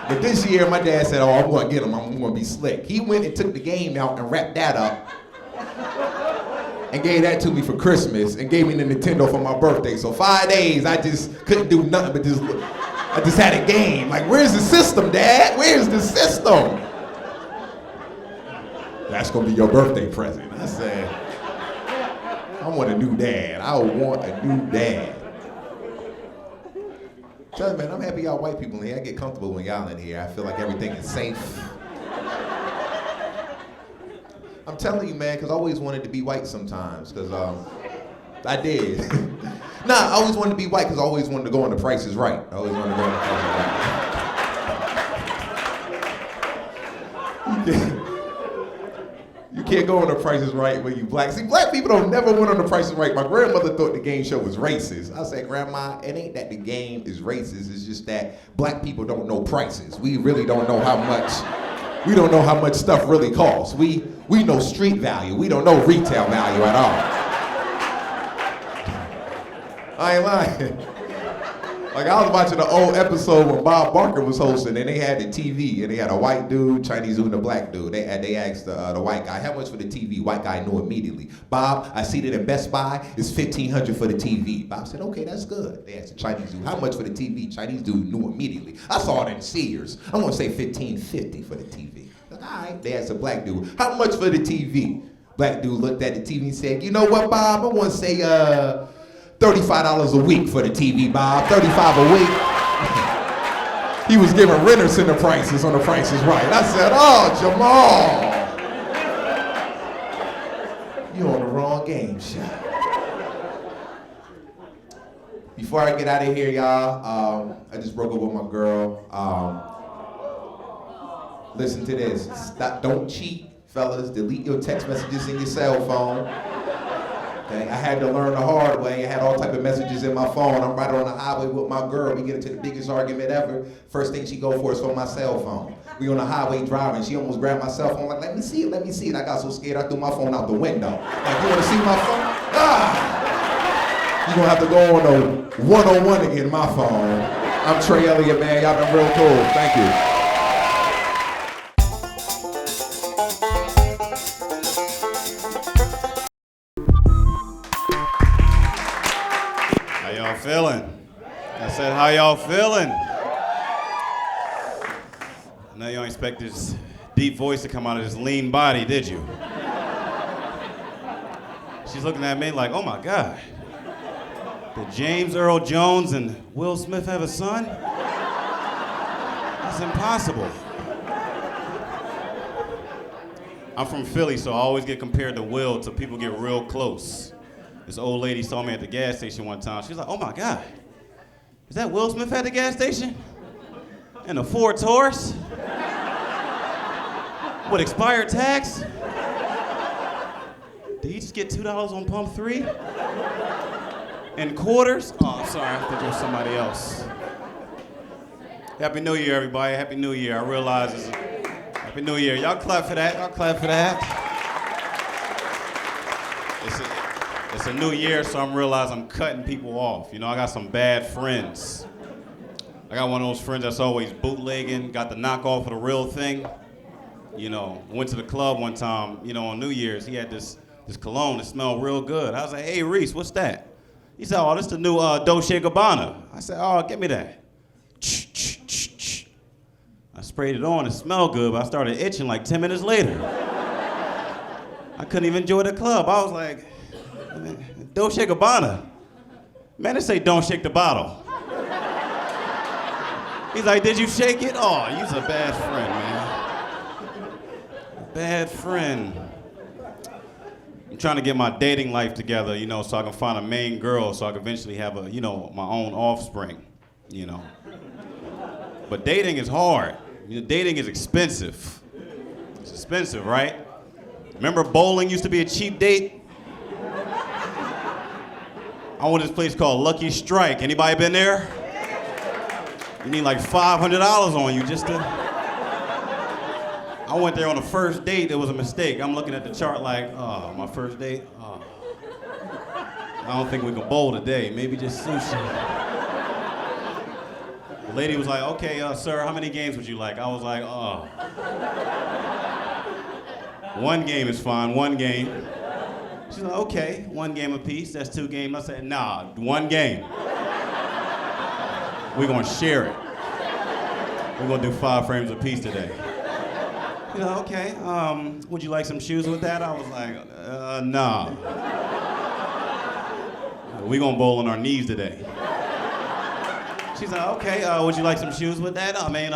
But this year, my dad said, oh, I'm going to get him. I'm going to be slick. He went and took the game out and wrapped that up and gave that to me for Christmas and gave me the Nintendo for my birthday. So 5 days, I just couldn't do nothing but I just had a game. Like, where's the system, Dad? Where's the system? That's going to be your birthday present. I said, I want a new dad. I want a new dad. Tell you, man, I'm happy y'all white people in here. I get comfortable when y'all in here. I feel like everything is safe. I'm telling you, man, because I always wanted to be white sometimes, because I did. Nah, I always wanted to be white because I always wanted to go on The Price is Right. I always wanted to go on The Price is Right. You can't go on The Price is Right when you black. See, black people don't never went on The Price is Right. My grandmother thought the game show was racist. I said, Grandma, it ain't that the game is racist. It's just that black people don't know prices. We really don't know how much. We don't know how much stuff really costs. We know street value. We don't know retail value at all. I ain't lying. Like, I was watching an old episode when Bob Barker was hosting, and they had the TV, and they had a white dude, Chinese dude, and a black dude. They asked the white guy, how much for the TV? White guy knew immediately. Bob, I see that in Best Buy, it's $1,500 for the TV. Bob said, okay, that's good. They asked the Chinese dude, how much for the TV? Chinese dude knew immediately. I saw it in Sears. I'm gonna say $1,550 for the TV. Like, all right. They asked the black dude, how much for the TV? Black dude looked at the TV and said, you know what, Bob? I wanna say, $35 a week for the TV, Bob. $35 a week. He was giving renters the prices on The Price is Right. I said, oh, Jamal. You on the wrong game, shot. Before I get out of here, y'all, I just broke up with my girl. Listen to this. Don't cheat, fellas. Delete your text messages in your cell phone. Okay, I had to learn the hard way. I had all type of messages in my phone. I'm right on the highway with my girl. We get into the biggest argument ever. First thing she go for is for my cell phone. We on the highway driving. She almost grabbed my cell phone. Like, let me see it, let me see it. I got so scared I threw my phone out the window. Like, you want to see my phone? Ah! You gonna have to go on a one-on-one to get my phone. I'm Trey, Elliott, man. Y'all been real cool. Thank you. Feeling? I said, how y'all feeling? I know you don't expect this deep voice to come out of this lean body, did you? She's looking at me like, oh my God. Did James Earl Jones and Will Smith have a son? That's impossible. I'm from Philly, so I always get compared to Will till people get real close. This old lady saw me at the gas station one time. She was like, oh my God, is that Will Smith at the gas station? In a Ford Taurus? With expired tax? Did he just get $2 on pump 3? In quarters? Oh, I'm sorry, I thought you were somebody else. Happy New Year, everybody, Happy New Year. I realize it's Happy New Year. Y'all clap for that, y'all clap for that. It's a new year, so I'm realizing I'm cutting people off. You know, I got some bad friends. I got one of those friends that's always bootlegging, got the knockoff of the real thing. You know, went to the club one time, you know, on New Year's. He had this cologne that smelled real good. I was like, hey, Reese, what's that? He said, oh, this is the new Dolce & Gabbana. I said, oh, give me that. I sprayed it on, it smelled good, but I started itching like 10 minutes later. I couldn't even enjoy the club. I was like, Dolce & Gabbana. Man, they say don't shake the bottle. He's like, did you shake it? Oh, you's a bad friend, man. Bad friend. I'm trying to get my dating life together, you know, so I can find a main girl so I can eventually have a, you know, my own offspring, you know. But dating is hard. You know, dating is expensive. It's expensive, right? Remember bowling used to be a cheap date? I went to this place called Lucky Strike. Anybody been there? You need like $500 on you just to... I went there on the first date, it was a mistake. I'm looking at the chart like, oh, my first date? Oh. I don't think we can bowl today, maybe just sushi. The lady was like, okay, sir, how many games would you like? I was like, oh. One game is fine, one game. She's like, okay, one game apiece, that's 2 games. I said, nah, 1 game. We're gonna share it. We're gonna do 5 frames apiece today. You know, okay, would you like some shoes with that? I was like, nah. We're gonna bowl on our knees today. She's like, okay, would you like some shoes with that? I mean,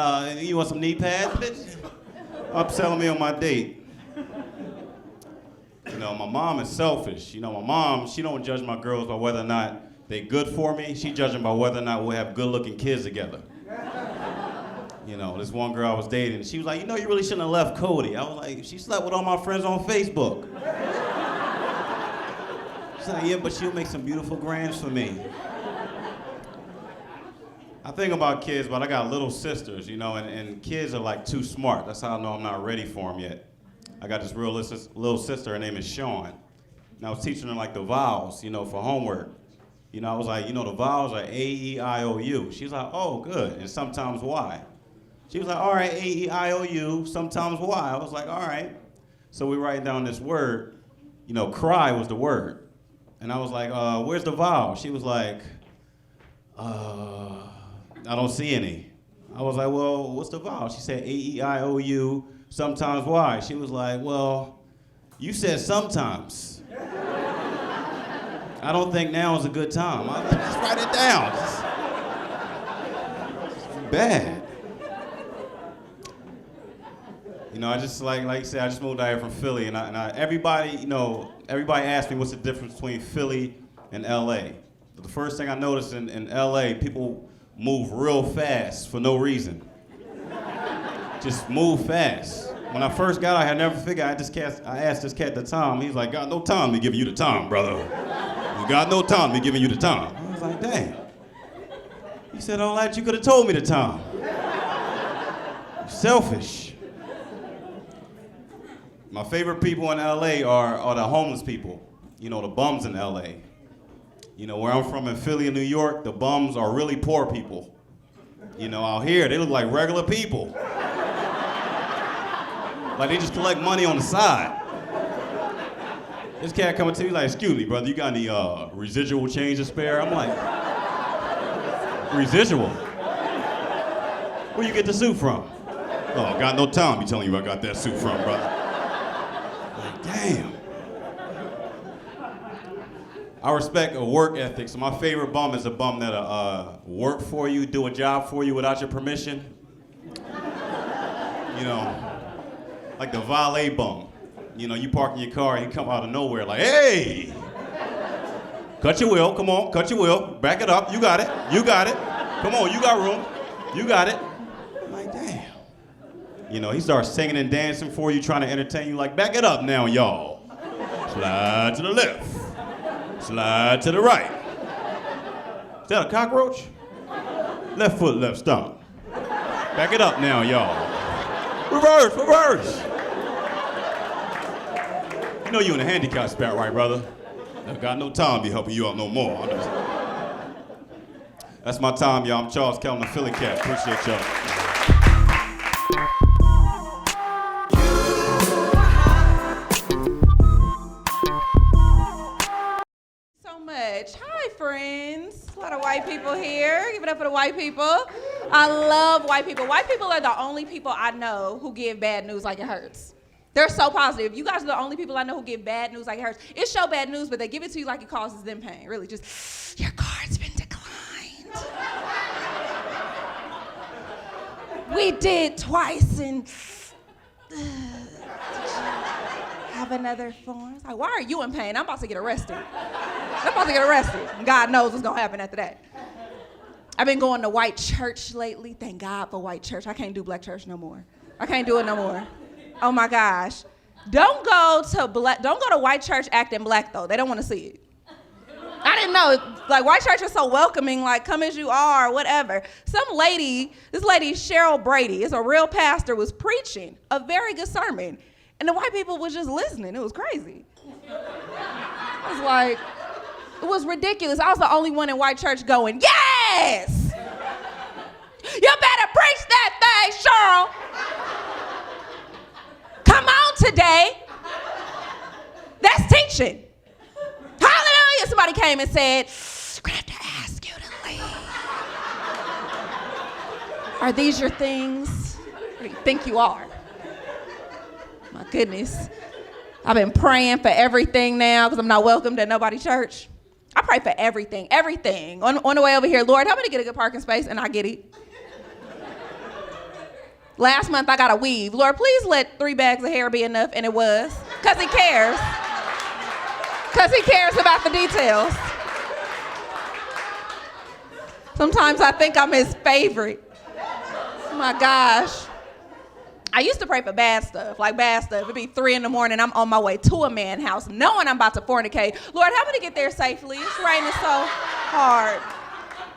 you want some knee pads, bitch? Upselling me on my date. You know, my mom is selfish. You know, my mom, she don't judge my girls by whether or not they good for me. She judge them by whether or not we'll have good-looking kids together. You know, this one girl I was dating, she was like, you know, you really shouldn't have left Cody. I was like, she slept with all my friends on Facebook. She's like, yeah, but she'll make some beautiful grands for me. I think about kids, but I got little sisters, you know, and kids are like too smart. That's how I know I'm not ready for them yet. I got this real little sister, her name is Sean. And I was teaching her like the vowels, you know, for homework. You know, I was like, you know, the vowels are A-E-I-O-U. She's like, oh, good, and sometimes Y. She was like, all right, A-E-I-O-U, sometimes Y. I was like, all right. So we write down this word, you know, cry was the word. And I was like, where's the vowel? She was like, I don't see any. I was like, well, what's the vowel? She said A-E-I-O-U, sometimes Y. She was like, well, you said sometimes. I don't think now is a good time. I was like, just write it down. It's bad. You know, I just, like you said, I just moved out here from Philly, and everybody, you know, everybody asked me what's the difference between Philly and L.A. But the first thing I noticed in L.A., people move real fast for no reason. Just move fast. When I first got out, I never figured, I asked this cat the time. He's like, got no time to give you the time, brother. You got no time to be giving you the time. I was like, dang. He said, all that, you could have told me the time. Selfish. My favorite people in LA are the homeless people. You know, the bums in LA. You know, where I'm from in Philly and New York, the bums are really poor people. You know, out here, they look like regular people. Like they just collect money on the side. This cat coming to me like, excuse me, brother, you got any residual change to spare? I'm like, residual? Where you get the suit from? Oh, I got no time to be telling you where I got that suit from, brother. Like, damn. I respect a work ethic, so my favorite bum is a bum that'll work for you, do a job for you without your permission. You know, like the valet bum. You know, you park in your car and he come out of nowhere like, hey! Cut your wheel, come on, cut your wheel. Back it up, you got it, you got it. Come on, you got room, you got it. I'm like, damn. You know, he starts singing and dancing for you, trying to entertain you like, back it up now, y'all. Slide to the left. Slide to the right. Is that a cockroach? Left foot, left stomp. Back it up now, y'all. Reverse, reverse. You know you in a handicap spot, right, brother? I got no time to be helping you out no more. That's my time, y'all. I'm Charles Kellem, the Philly Cat. Appreciate y'all. Hi, friends. A lot of white people here. Give it up for the white people. I love white people. White people are the only people I know who give bad news like it hurts. They're so positive. You guys are the only people I know who give bad news like it hurts. It's show bad news, but they give it to you like it causes them pain. Really, just, your card's been declined. We did twice, and have another form. It's like, why are you in pain? I'm about to get arrested. God knows what's gonna happen after that. I've been going to white church lately. Thank God for white church. I can't do black church no more. I can't do it no more. Oh my gosh. Don't go to white church acting black though. They don't want to see it. I didn't know, like white church is so welcoming, like come as you are, whatever. This lady, Cheryl Brady, is a real pastor, was preaching a very good sermon. And the white people was just listening. It was crazy. I was like, it was ridiculous. I was the only one in white church going, yes! You better preach that thing, Cheryl. Come on today. That's teaching. Hallelujah. Somebody came and said, we're going to have to ask you to leave. Are these your things? What do you think you are? My goodness. I've been praying for everything now because I'm not welcomed at nobody's church. I pray for everything. On the way over here, Lord, help me to get a good parking space, and I get it. Last month, I got a weave. Lord, please let 3 bags of hair be enough, and it was. Because he cares. Because he cares about the details. Sometimes I think I'm his favorite. Oh my gosh. I used to pray for bad stuff. It'd be 3 a.m, I'm on my way to a man's house, knowing I'm about to fornicate. Lord, help me to get there safely. It's raining so hard.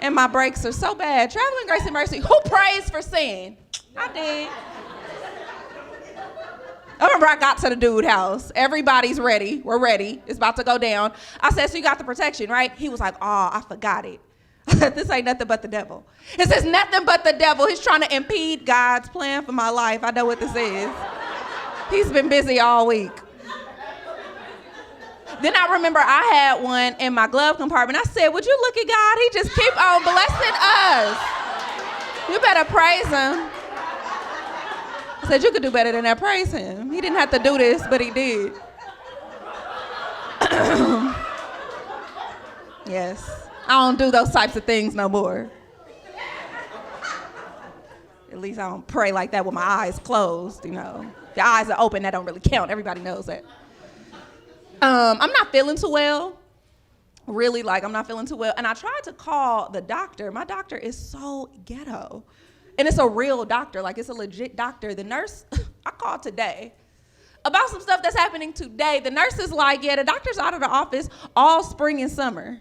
And my brakes are so bad. Traveling grace and mercy. Who prays for sin? I did. I remember I got to the dude's house. Everybody's ready. We're ready. It's about to go down. I said, so you got the protection, right? He was like, oh, I forgot it. This ain't nothing but the devil. It says nothing but the devil. He's trying to impede God's plan for my life. I know what this is. He's been busy all week. Then I remember I had one in my glove compartment. I said, would you look at God? He just keep on blessing us. You better praise him. I said, you could do better than that. Praise him. He didn't have to do this, but he did. Yes. I don't do those types of things no more. At least I don't pray like that with my eyes closed, you know. If your eyes are open, that don't really count. Everybody knows that. I'm not feeling too well. Really, I'm not feeling too well. And I tried to call the doctor. My doctor is so ghetto. And it's a real doctor. It's a legit doctor. The nurse, I called today about some stuff that's happening today. The nurse is like, yeah, the doctor's out of the office all spring and summer.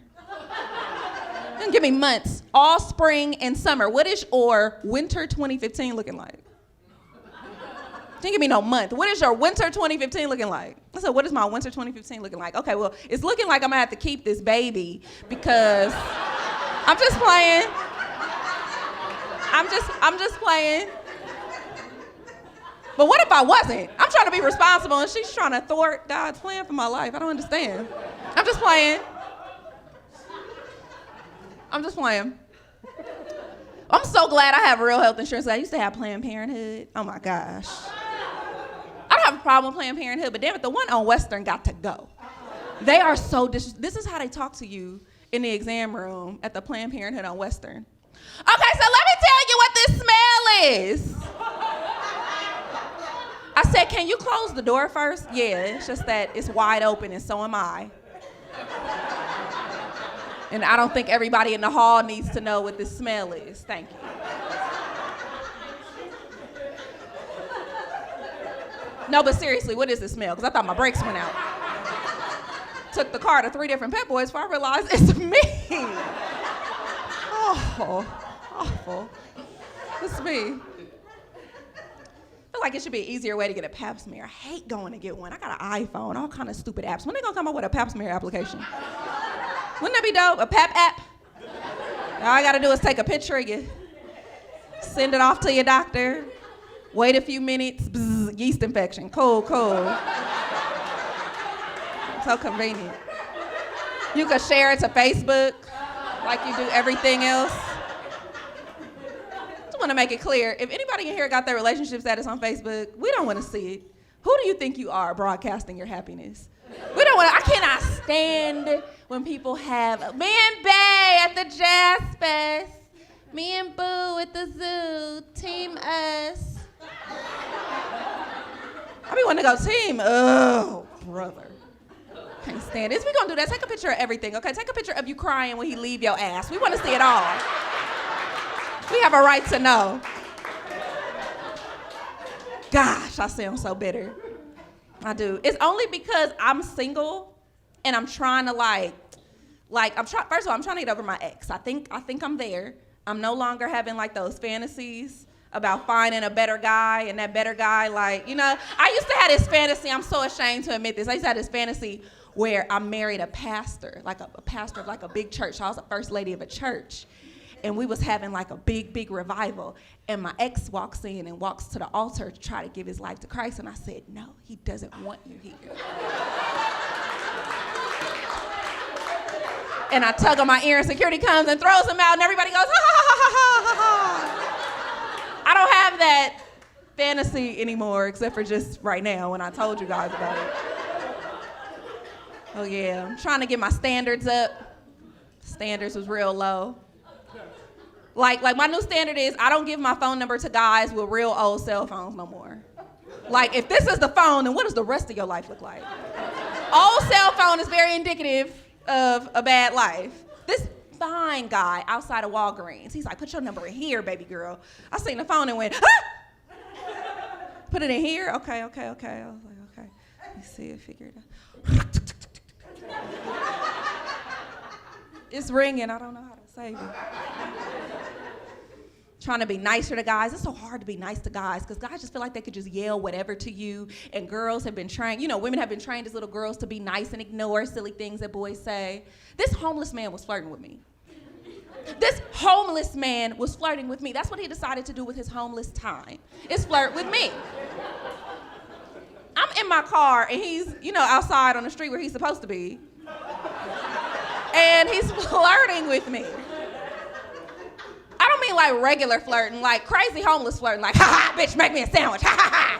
Don't give me months. All spring and summer. What is your winter 2015 looking like? Don't give me no month. What is your winter 2015 looking like? I said, what is my winter 2015 looking like? Okay, well, it's looking like I'm gonna have to keep this baby because I'm just playing. I'm just playing. But what if I wasn't? I'm trying to be responsible and she's trying to thwart God's plan for my life. I don't understand. I'm just playing. I'm so glad I have real health insurance. I used to have Planned Parenthood. Oh my gosh. I don't have a problem with Planned Parenthood, but damn it, the one on Western got to go. They are so this is how they talk to you in the exam room at the Planned Parenthood on Western. Okay, so let me tell you what this smell is. I said, can you close the door first? Yeah, it's just that it's wide open and so am I. And I don't think everybody in the hall needs to know what this smell is. Thank you. No, but seriously, what is this smell? Because I thought my brakes went out. Took the car to 3 different Pep Boys before I realized it's me. Oh, awful. It's me. I feel like it should be an easier way to get a pap smear. I hate going to get one. I got an iPhone, all kind of stupid apps. When they gonna come up with a pap smear application? Wouldn't that be dope? A pap app? All I gotta do is take a picture of you, send it off to your doctor, wait a few minutes, bzz, yeast infection. Cool. So convenient. You could share it to Facebook like you do everything else. Just want to make it clear, if anybody in here got their relationship status on Facebook, we don't want to see it. Who do you think you are broadcasting your happiness? We don't want to, I cannot stand when people have, me and Bay at the Jazz Fest, me and Boo at the zoo, team us. I be wanting to go team, oh, brother. Can't stand this. We're gonna do that. Take a picture of everything, okay? Take a picture of you crying when he leave your ass. We wanna see it all. We have a right to know. Gosh, I sound so bitter. I do. It's only because I'm single and I'm trying to first of all, I'm trying to get over my ex. I think I'm there. I'm no longer having those fantasies about finding a better guy and that better guy, I used to have this fantasy, I'm so ashamed to admit this. I used to have this fantasy where I married a pastor, a pastor of a big church. So I was the first lady of a church. And we was having a big revival. And my ex walks in and walks to the altar to try to give his life to Christ. And I said, no, he doesn't want you here. And I tug on my ear and security comes and throws him out and everybody goes, ha ha ha ha ha ha. I don't have that fantasy anymore except for just right now when I told you guys about it. Oh yeah, I'm trying to get my standards up. Standards was real low. Like my new standard is I don't give my phone number to guys with real old cell phones no more. Like, if this is the phone, then what does the rest of your life look like? Old cell phone is very indicative of a bad life. This fine guy outside of Walgreens, he's like, put your number in here, baby girl. I seen the phone and went, ah! Put it in here? Okay. I was like, okay. Let me see it, figure it out. It's ringing, I don't know how to save it. Trying to be nicer to guys. It's so hard to be nice to guys because guys just feel like they could just yell whatever to you, and girls have been trained, women have been trained as little girls to be nice and ignore silly things that boys say. This homeless man was flirting with me. This homeless man was flirting with me. That's what he decided to do with his homeless time, is flirt with me. I'm in my car and he's, outside on the street where he's supposed to be. And he's flirting with me. I don't mean like regular flirting, like crazy homeless flirting, like, ha ha, bitch, make me a sandwich, ha ha ha.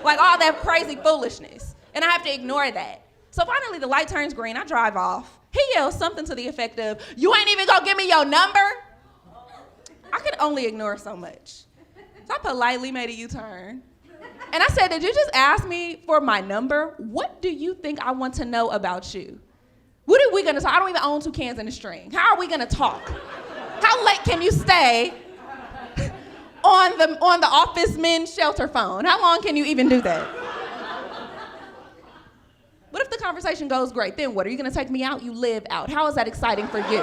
Like all that crazy foolishness. And I have to ignore that. So finally the light turns green, I drive off. He yells something to the effect of, you ain't even gonna give me your number? I could only ignore so much. So I politely made a U-turn. And I said, did you just ask me for my number? What do you think I want to know about you? What are we gonna talk? I don't even own 2 cans in a string. How are we gonna talk? How late can you stay on the office men's shelter phone? How long can you even do that? What if the conversation goes great? Then what? Are you gonna take me out? You live out. How is that exciting for you?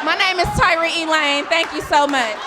My name is Tyree, Elaine. Thank you so much.